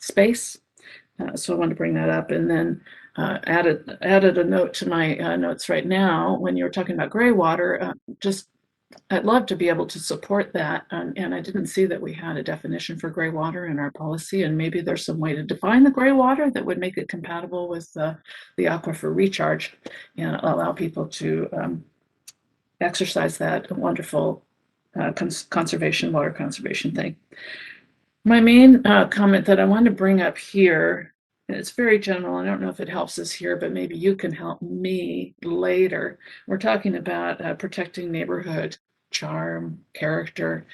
space. So I wanted to bring that up, and then added a note to my notes right now when you were talking about gray water, just I'd love to be able to support that. And I didn't see that we had a definition for gray water in our policy, and maybe there's some way to define the gray water that would make it compatible with the aquifer recharge and allow people to exercise that wonderful conservation, water conservation thing. My main comment that I want to bring up here, and it's very general, I don't know if it helps us here, but maybe you can help me later. We're talking about protecting neighborhood charm, character,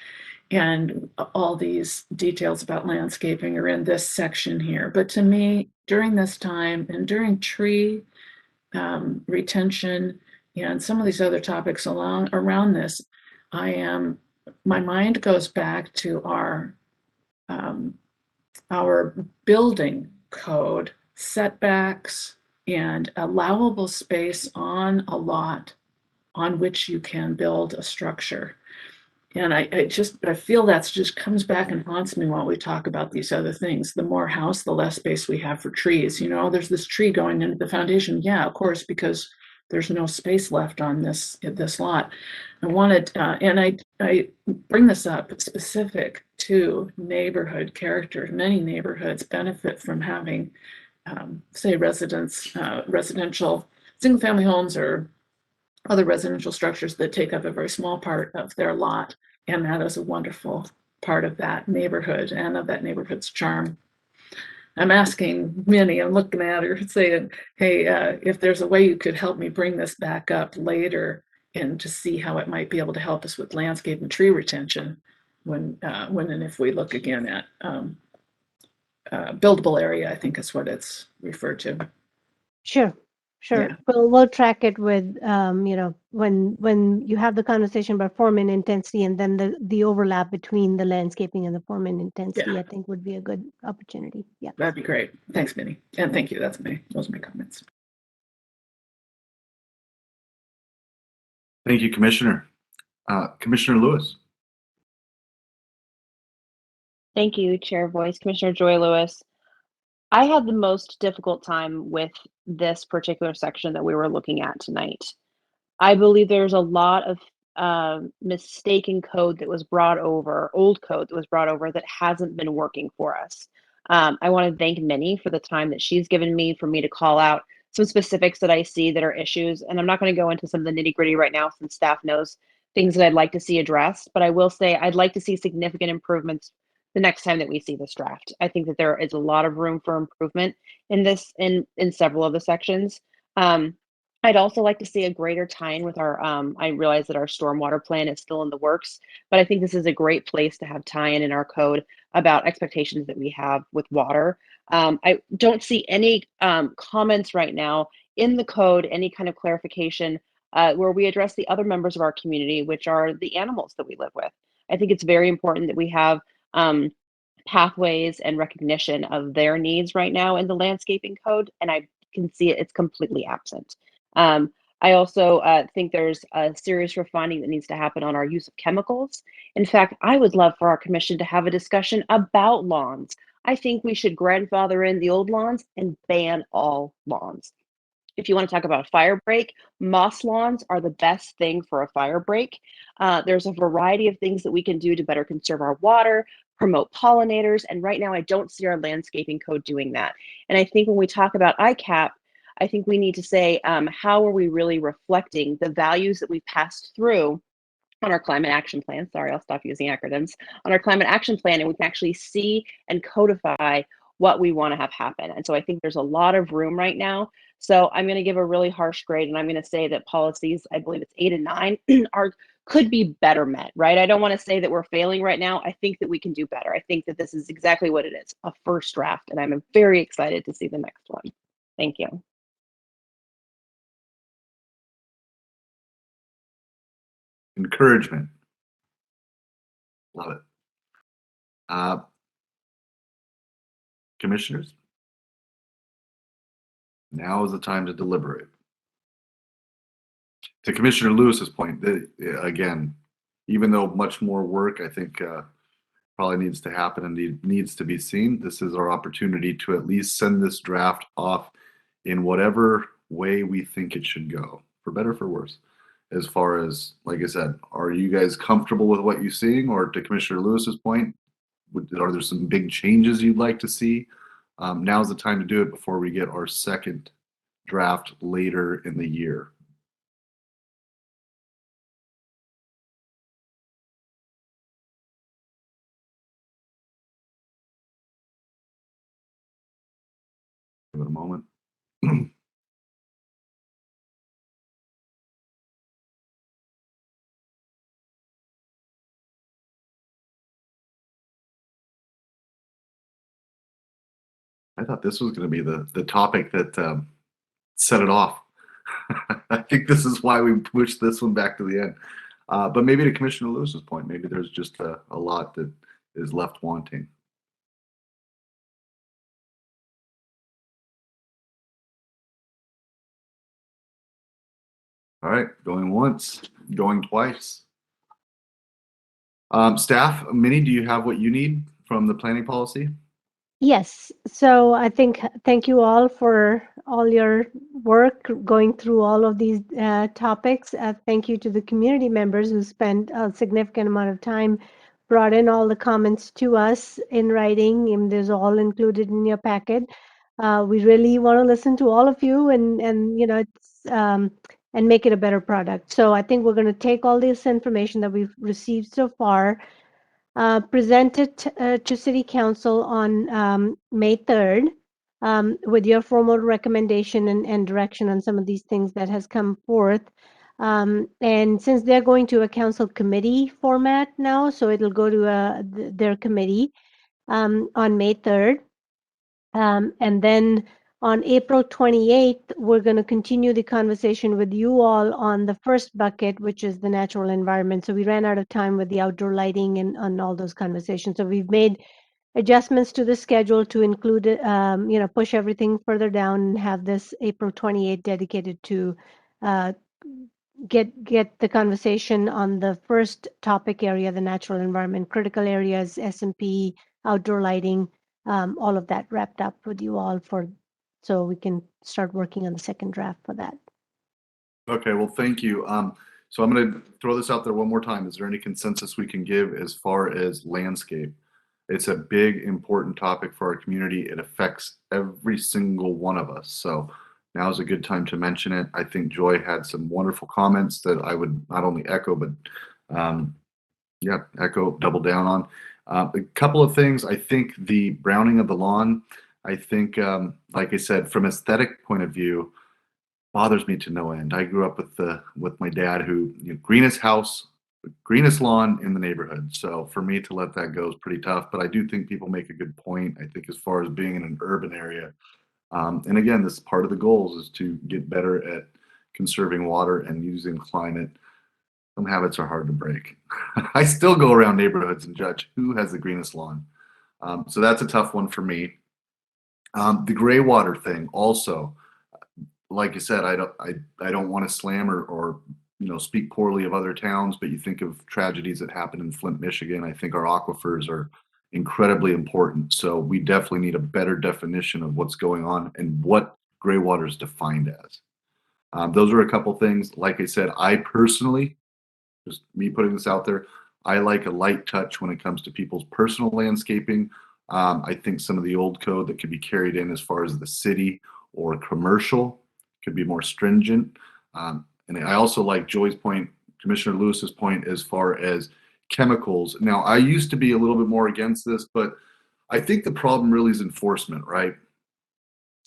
and all these details about landscaping are in this section here. But to me, during this time and during tree retention and some of these other topics around this, my mind goes back to our building code setbacks and allowable space on a lot on which you can build a structure. And I feel that's just comes back and haunts me while we talk about these other things. The more house, the less space we have for trees. You know, there's this tree going into the foundation. Yeah, of course, because there's no space left on this lot. I wanted, and I bring this up specific to neighborhood character. Many neighborhoods benefit from having, say, residential single-family homes or other residential structures that take up a very small part of their lot. And that is a wonderful part of that neighborhood and of that neighborhood's charm. I'm asking Minnie, I'm looking at her saying, hey, if there's a way you could help me bring this back up later and to see how it might be able to help us with landscape and tree retention when and if we look again at buildable area, I think is what it's referred to. Sure. Yeah. We'll track it with, you know, when you have the conversation about form and intensity, and then the overlap between the landscaping and the form and intensity, Yeah. I think would be a good opportunity. Yeah. That'd be great. Thanks, Minnie. And thank you. Those are my comments. Thank you, Commissioner. Commissioner Lewis. Thank you, Chair Voice. Commissioner Joy Lewis. I had the most difficult time with this particular section that we were looking at tonight. I believe there's a lot of mistaken code that was brought over, old code that was brought over that hasn't been working for us. I want to thank Minnie for the time that she's given me for me to call out some specifics that I see that are issues. And I'm not going to go into some of the nitty gritty right now since staff knows things that I'd like to see addressed, but I will say I'd like to see significant improvements the next time that we see this draft. I think that there is a lot of room for improvement in this, in several of the sections. I'd also like to see a greater tie-in with our, I realize that our stormwater plan is still in the works, but I think this is a great place to have tie-in in our code about expectations that we have with water. I don't see any comments right now in the code, any kind of clarification where we address the other members of our community, which are the animals that we live with. I think it's very important that we have pathways and recognition of their needs right now in the landscaping code, and I can see it's completely absent. I also think there's a serious refining that needs to happen on our use of chemicals. In fact, I would love for our commission to have a discussion about lawns. I think we should grandfather in the old lawns and ban all lawns. If you want to talk about a fire break, moss lawns are the best thing for a fire break. There's a variety of things that we can do to better conserve our water, promote pollinators, and right now I don't see our landscaping code doing that. And I think when we talk about ICAP, I think we need to say, how are we really reflecting the values that we've passed through on our climate action plan? Sorry, I'll stop using acronyms. On our climate action plan, and we can actually see and codify what we want to have happen. And so I think there's a lot of room right now. So I'm going to give a really harsh grade, and I'm going to say that policies, I believe it's 8 and 9, could be better met, right? I don't want to say that we're failing right now. I think that we can do better. I think that this is exactly what it is, a first draft, and I'm very excited to see the next one. Thank you. Encouragement. Love it. Commissioners, now is the time to deliberate. To Commissioner Lewis's point, again, even though much more work I think probably needs to happen and needs to be seen, this is our opportunity to at least send this draft off in whatever way we think it should go, for better or for worse. as far as, like I said, are you guys comfortable with what you're seeing? Or to Commissioner Lewis's point, are there some big changes you'd like to see? Now's the time to do it before we get our second draft later in the year. Give it a moment. I thought this was going to be the topic that set it off. I think this is why we pushed this one back to the end. But maybe to Commissioner Lewis's point, maybe there's just a lot that is left wanting. All right, going once, going twice. Staff, Minnie, do you have what you need from the planning policy? Yes, so I think thank you all for all your work going through all of these topics. Thank you to the community members who spent a significant amount of time, brought in all the comments to us in writing, and there's all included in your packet. We really want to listen to all of you and you know it's and make it a better product. So I think we're going to take all this information that we've received so far, present it to City Council on May 3rd with your formal recommendation and direction on some of these things that has come forth. And since they're going to a council committee format now, so it'll go to their committee on May 3rd. And then on April 28th, we're going to continue the conversation with you all on the first bucket, which is the natural environment. So we ran out of time with the outdoor lighting and on all those conversations. So we've made adjustments to the schedule to include, you know, push everything further down and have this April 28th dedicated to get the conversation on the first topic area, the natural environment, critical areas, S&P, outdoor lighting, all of that wrapped up with you all so we can start working on the second draft for that. Okay, well, thank you. So I'm going to throw this out there one more time. Is there any consensus we can give as far as landscape? It's a big, important topic for our community. It affects every single one of us. So now is a good time to mention it. I think Joy had some wonderful comments that I would not only echo, but double down on. A couple of things. I think the browning of the lawn, I think, like I said, from aesthetic point of view, bothers me to no end. I grew up with my dad who, you know, greenest house, greenest lawn in the neighborhood. So for me to let that go is pretty tough, but I do think people make a good point. I think as far as being in an urban area, and again, this part of the goals is to get better at conserving water and using climate. Some habits are hard to break. I still go around neighborhoods and judge who has the greenest lawn. So that's a tough one for me. The gray water thing also, like I said, I don't want to slam or you know, speak poorly of other towns, but you think of tragedies that happened in Flint, Michigan. I think our aquifers are incredibly important. So we definitely need a better definition of what's going on and what gray water is defined as. Those are a couple things. Like I said, I personally, just me putting this out there, I like a light touch when it comes to people's personal landscaping. I think some of the old code that could be carried in as far as the city or commercial could be more stringent. And I also like Joy's point, Commissioner Lewis's point, as far as chemicals. Now, I used to be a little bit more against this, but I think the problem really is enforcement, right?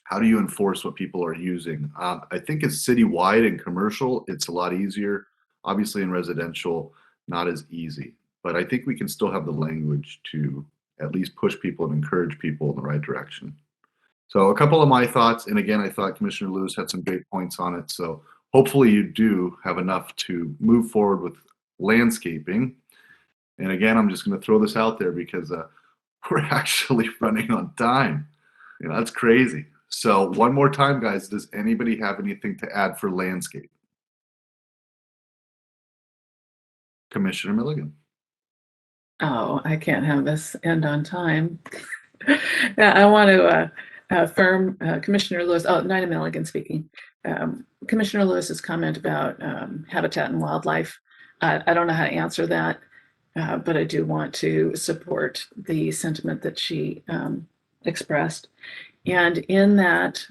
How do you enforce what people are using? I think it's citywide and commercial, it's a lot easier. Obviously in residential, not as easy, but I think we can still have the language to at least push people and encourage people in the right direction. So a couple of my thoughts, and again, I thought Commissioner Lewis had some great points on it. So hopefully you do have enough to move forward with landscaping. And again, I'm just going to throw this out there because we're actually running on time. You know, that's crazy. So one more time, guys, does anybody have anything to add for landscape? Commissioner Milligan. Oh, I can't have this end on time. Yeah, I want to Commissioner Lewis, Nina Milligan speaking. Commissioner Lewis's comment about habitat and wildlife. I don't know how to answer that, but I do want to support the sentiment that she expressed. And in that,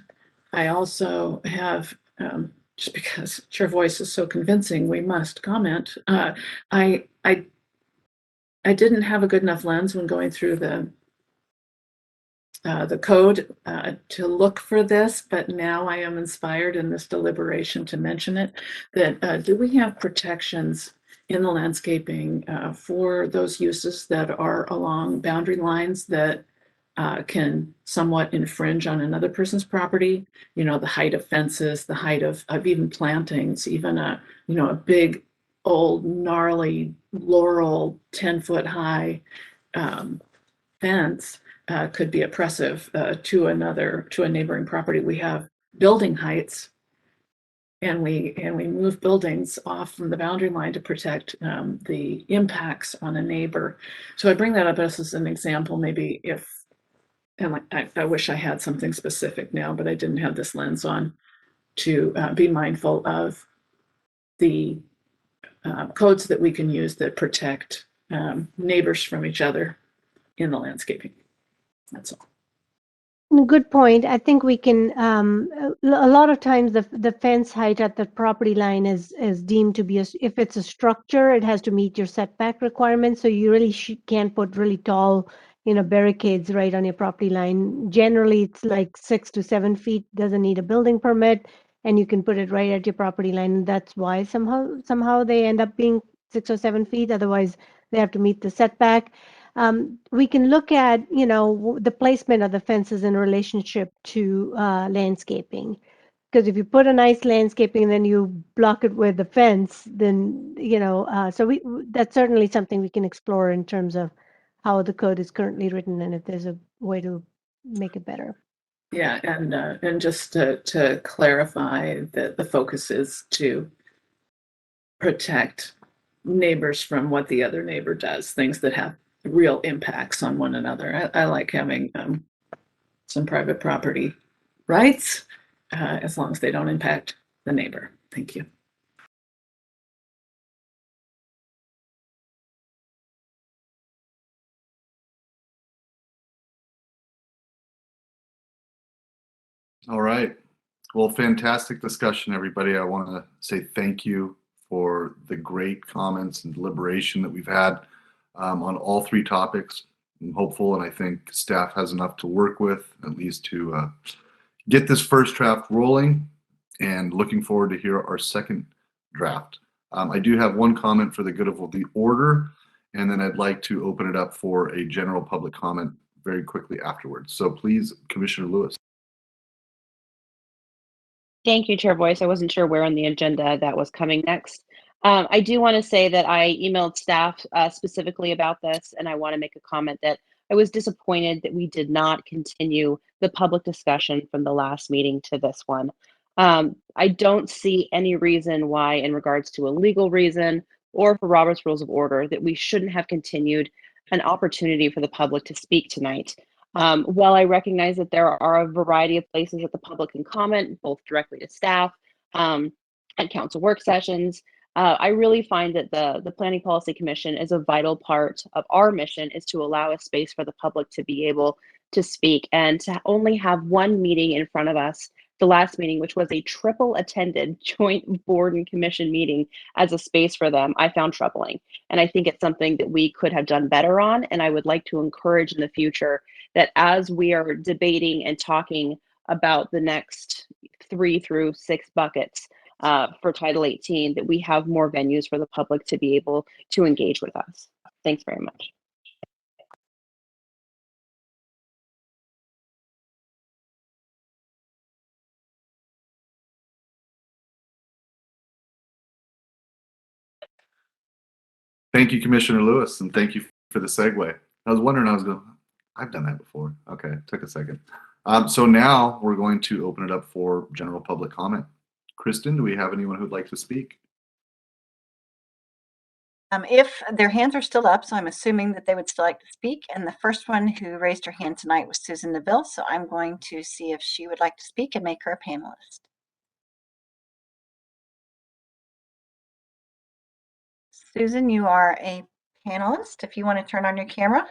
I also have, just because Chair Voice is so convincing, we must comment. I didn't have a good enough lens when going through the code to look for this, but now I am inspired in this deliberation to mention it, that do we have protections in the landscaping for those uses that are along boundary lines that can somewhat infringe on another person's property? You know, the height of fences, the height of even plantings, even a big old gnarly laurel 10-foot high fence could be oppressive to a neighboring property. We have building heights, and we move buildings off from the boundary line to protect the impacts on a neighbor. So I bring that up as an example, maybe if, and I wish I had something specific now, but I didn't have this lens on, to be mindful of the codes that we can use that protect neighbors from each other in the landscaping. That's all. Good point. I think we can, a lot of times the fence height at the property line is deemed to be, if it's a structure, it has to meet your setback requirements. So you really can't put really tall, barricades right on your property line. Generally, it's like 6 to 7 feet, doesn't need a building permit, and you can put it right at your property line. That's why somehow they end up being 6 or 7 feet. Otherwise, they have to meet the setback. We can look at, the placement of the fences in relationship to landscaping. Because if you put a nice landscaping and then you block it with the fence, then, so that's certainly something we can explore in terms of how the code is currently written and if there's a way to make it better. Yeah, and just to clarify that the focus is to protect neighbors from what the other neighbor does, things that have real impacts on one another. I like having some private property rights as long as they don't impact the neighbor. Thank you. All right. Well, fantastic discussion, everybody. I want to say thank you for the great comments and deliberation that we've had on all three topics. I'm hopeful, and I think staff has enough to work with, at least to get this first draft rolling, and looking forward to hear our second draft. I do have one comment for the good of the order, and then I'd like to open it up for a general public comment very quickly afterwards. So please, Commissioner Lewis. Thank you, Chair Voice. I wasn't sure where on the agenda that was coming next. I do want to say that I emailed staff specifically about this, and I want to make a comment that I was disappointed that we did not continue the public discussion from the last meeting to this one. I don't see any reason why, in regards to a legal reason or for Robert's Rules of Order, that we shouldn't have continued an opportunity for the public to speak tonight. While I recognize that there are a variety of places that the public can comment, both directly to staff at council work sessions, I really find that the Planning Policy Commission is a vital part of our mission, is to allow a space for the public to be able to speak, and to only have one meeting in front of us, the last meeting, which was a triple attended joint board and commission meeting, as a space for them, I found troubling. And I think it's something that we could have done better on. And I would like to encourage in the future that as we are debating and talking about the next 3 through 6 buckets for Title 18, that we have more venues for the public to be able to engage with us. Thanks very much. Thank you, Commissioner Lewis, and thank you for the segue. I was wondering, I've done that before. Okay, took a second. So now we're going to open it up for general public comment. Kristen, do we have anyone who'd like to speak? If their hands are still up, so I'm assuming that they would still like to speak. And the first one who raised her hand tonight was Susan Neville. So I'm going to see if she would like to speak and make her a panelist. Susan, you are a panelist. If you want to turn on your camera,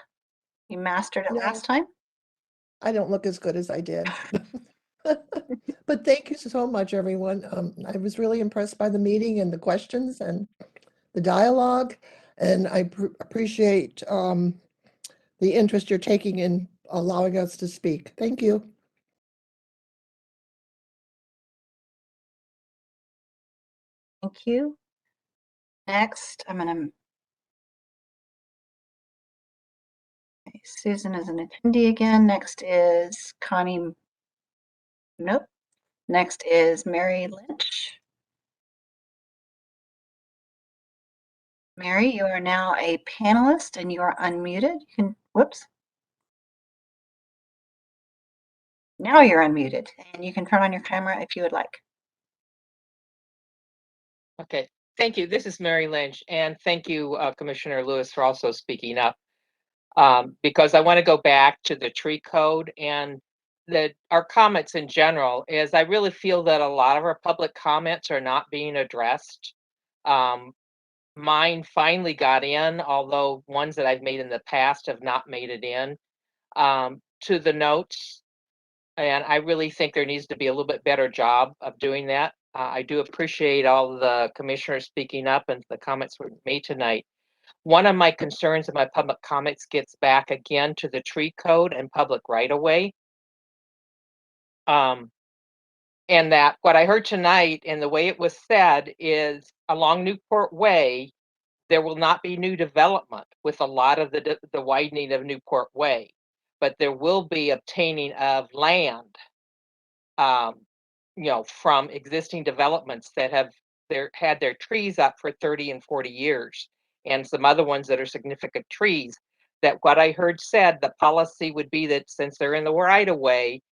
you mastered it No. last time. I don't look as good as I did. But thank you so much, everyone. I was really impressed by the meeting and the questions and the dialogue. And I appreciate the interest you're taking in allowing us to speak. Thank you. Thank you. Next, I'm going to. Okay, Susan is an attendee again. Next is Connie. Nope. Next is Mary Lynch. Mary, you are now a panelist and you are unmuted. You can, whoops. Now you're unmuted and you can turn on your camera if you would like. Okay, thank you. This is Mary Lynch, and thank you, Commissioner Lewis, for also speaking up. Because I want to go back to the tree code and our comments in general is I really feel that a lot of our public comments are not being addressed. Mine finally got in, although ones that I've made in the past have not made it in to the notes. And I really think there needs to be a little bit better job of doing that. I do appreciate all the commissioners speaking up and the comments were made tonight. One of my concerns in my public comments gets back again to the tree code and public right-of-way. And that what I heard tonight and the way it was said is along Newport Way, there will not be new development with a lot of the widening of Newport Way, but there will be obtaining of land, from existing developments that have had their trees up for 30 and 40 years, and some other ones that are significant trees. That what I heard said, the policy would be that since they're in the right of way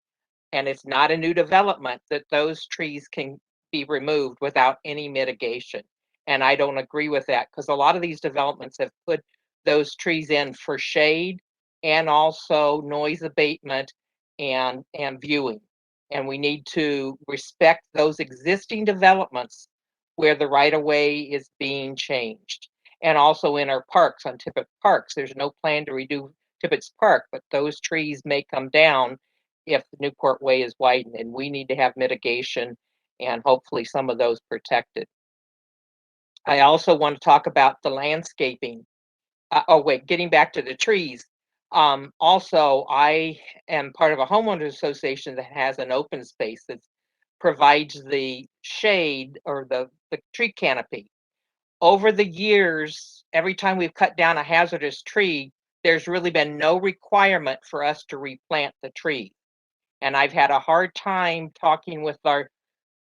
and it's not a new development, that those trees can be removed without any mitigation. And I don't agree with that because a lot of these developments have put those trees in for shade and also noise abatement and viewing. And we need to respect those existing developments where the right of way is being changed. And also in our parks, on Tippett Parks, there's no plan to redo Tippett's Park, but those trees may come down if the Newport Way is widened, and we need to have mitigation and hopefully some of those protected. I also want to talk about the landscaping. Getting back to the trees. Also, I am part of a homeowners association that has an open space that provides the shade or the tree canopy. Over the years, every time we've cut down a hazardous tree, there's really been no requirement for us to replant the tree. And I've had a hard time talking with our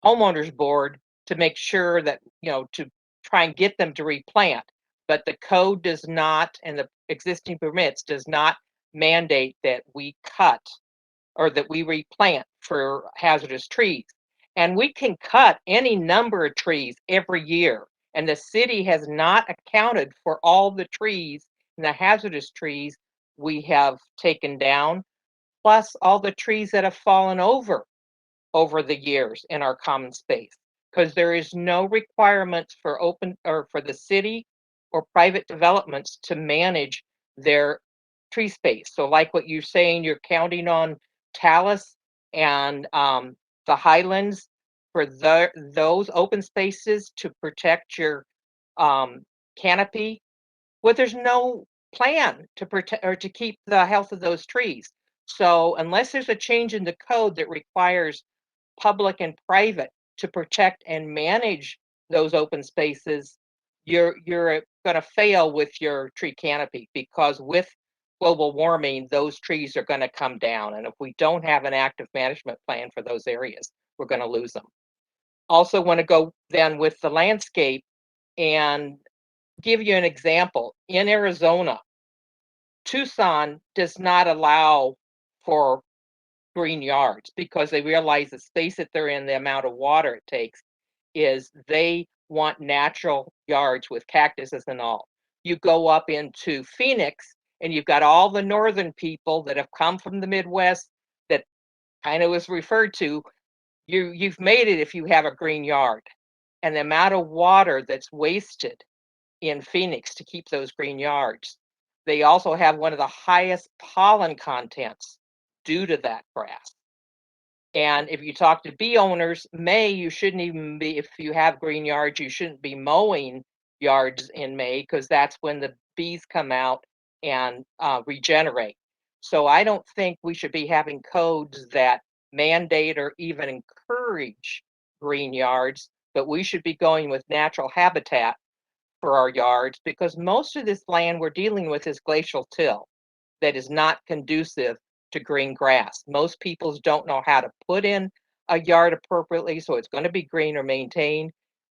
homeowners board to make sure that, to try and get them to replant. But the code does not, and the existing permits does not mandate that we cut or that we replant for hazardous trees. And we can cut any number of trees every year. And the city has not accounted for all the trees and the hazardous trees we have taken down, plus all the trees that have fallen over the years in our common space, because there is no requirements for open or for the city or private developments to manage their tree space. So like what you're saying, you're counting on Talus and the Highlands for those open spaces to protect your canopy. Well, there's no plan to protect or to keep the health of those trees. So unless there's a change in the code that requires public and private to protect and manage those open spaces, you're going to fail with your tree canopy, because with global warming, those trees are going to come down. And if we don't have an active management plan for those areas, we're going to lose them. Also want to go then with the landscape and give you an example. In Arizona, Tucson does not allow for green yards because they realize the space that they're in, the amount of water it takes, is they want natural yards with cactuses and all. You go up into Phoenix and you've got all the northern people that have come from the Midwest that kind of was referred to. You've made it if you have a green yard. And the amount of water that's wasted in Phoenix to keep those green yards. They also have one of the highest pollen contents due to that grass. And if you talk to bee owners, May, you shouldn't even be, if you have green yards, you shouldn't be mowing yards in May because that's when the bees come out and regenerate. So I don't think we should be having codes that mandate or even encourage green yards, but we should be going with natural habitat for our yards because most of this land we're dealing with is glacial till that is not conducive to green grass. Most peoples don't know how to put in a yard appropriately, so it's going to be green or maintained.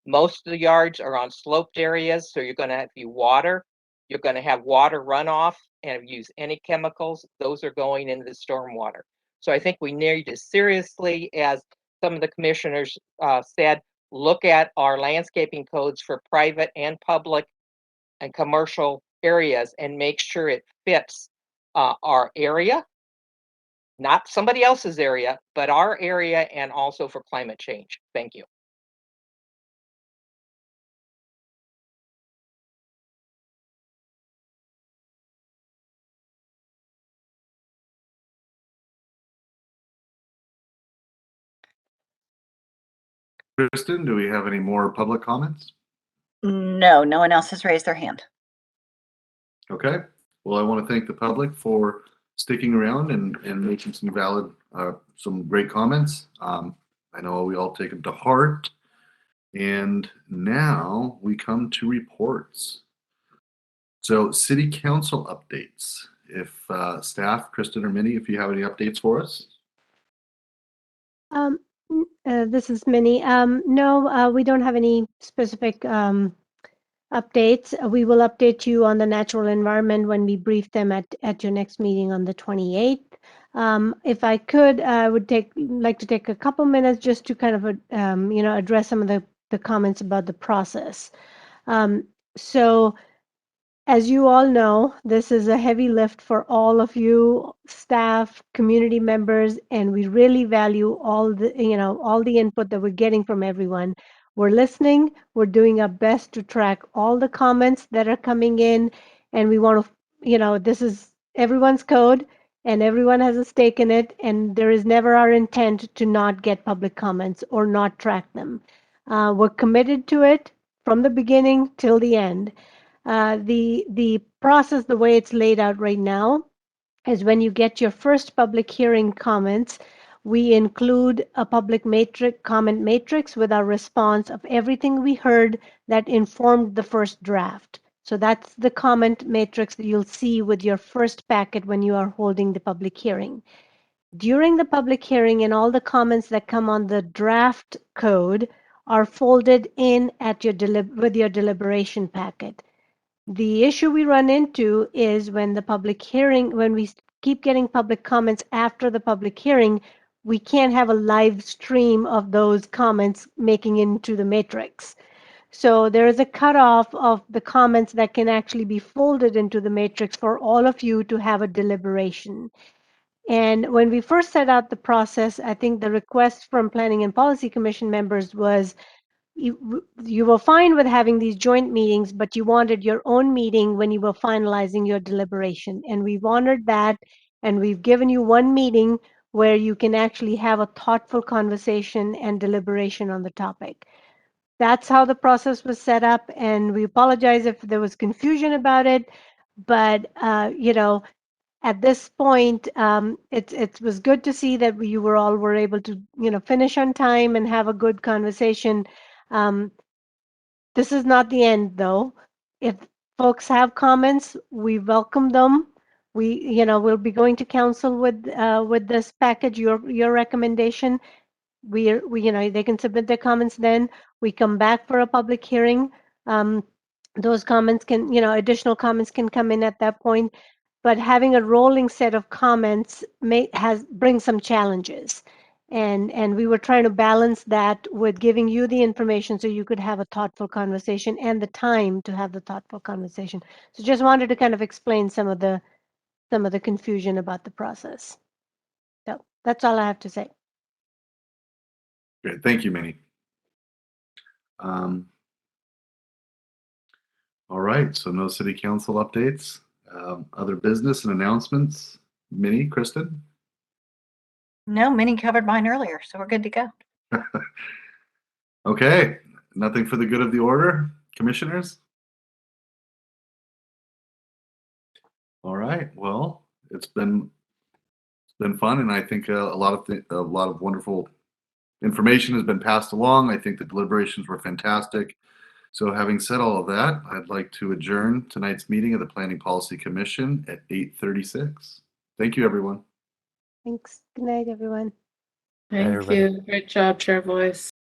Most of the yards are on sloped areas, so you're going to have, if you water, you're going to have water runoff, and if you use any chemicals, those are going into the stormwater. So I think we need to seriously, as some of the commissioners said, look at our landscaping codes for private and public and commercial areas and make sure it fits our area, not somebody else's area, but our area, and also for climate change. Thank you. Kristen, do we have any more public comments? No, no one else has raised their hand. Okay. Well, I want to thank the public for sticking around and making some valid, some great comments. I know we all take them to heart. And now we come to reports. So city council updates. If staff, Kristen or Minnie, if you have any updates for us. This is Minnie. No, we don't have any specific updates. We will update you on the natural environment when we brief them at your next meeting on the 28th. If I could, I would like to take a couple minutes just to kind of address some of the comments about the process. So as you all know, this is a heavy lift for all of you, staff, community members, and we really value all the input that we're getting from everyone. We're listening, we're doing our best to track all the comments that are coming in, and we want to, this is everyone's code, and everyone has a stake in it, and there is never our intent to not get public comments or not track them. We're committed to it from the beginning till the end. The process, the way it's laid out right now, is when you get your first public hearing comments, we include a public comment matrix with our response of everything we heard that informed the first draft. So that's the comment matrix that you'll see with your first packet when you are holding the public hearing. During the public hearing, and all the comments that come on the draft code are folded in at with your deliberation packet. The issue we run into is when when we keep getting public comments after the public hearing, we can't have a live stream of those comments making into the matrix. So there is a cutoff of the comments that can actually be folded into the matrix for all of you to have a deliberation. And when we first set out the process, I think the request from Planning and Policy Commission members was, you were fine with having these joint meetings, but you wanted your own meeting when you were finalizing your deliberation. And we've honored that, and we've given you one meeting where you can actually have a thoughtful conversation and deliberation on the topic. That's how the process was set up, and we apologize if there was confusion about it, but at this point, it was good to see that you were able to finish on time and have a good conversation. This is not the end, though. If folks have comments, we welcome them. We'll be going to council with this package, your recommendation. They can submit their comments then. We come back for a public hearing. Those comments can, additional comments can come in at that point. But having a rolling set of comments brings some challenges. And we were trying to balance that with giving you the information so you could have a thoughtful conversation and the time to have the thoughtful conversation. So just wanted to kind of explain some of the confusion about the process. So that's all I have to say. Great. Thank you, Minnie. All right. So no city council updates. Other business and announcements. Minnie, Kristen? No, Minnie covered mine earlier, so we're good to go. Okay. Nothing for the good of the order, commissioners? All right. Well, it's been fun, and I think a lot of wonderful information has been passed along. I think the deliberations were fantastic. So having said all of that, I'd like to adjourn tonight's meeting of the Planning Policy Commission at 8:36. Thank you, everyone. Thanks. Good night, everyone. Thank everybody. you. Great job, Chair Voice.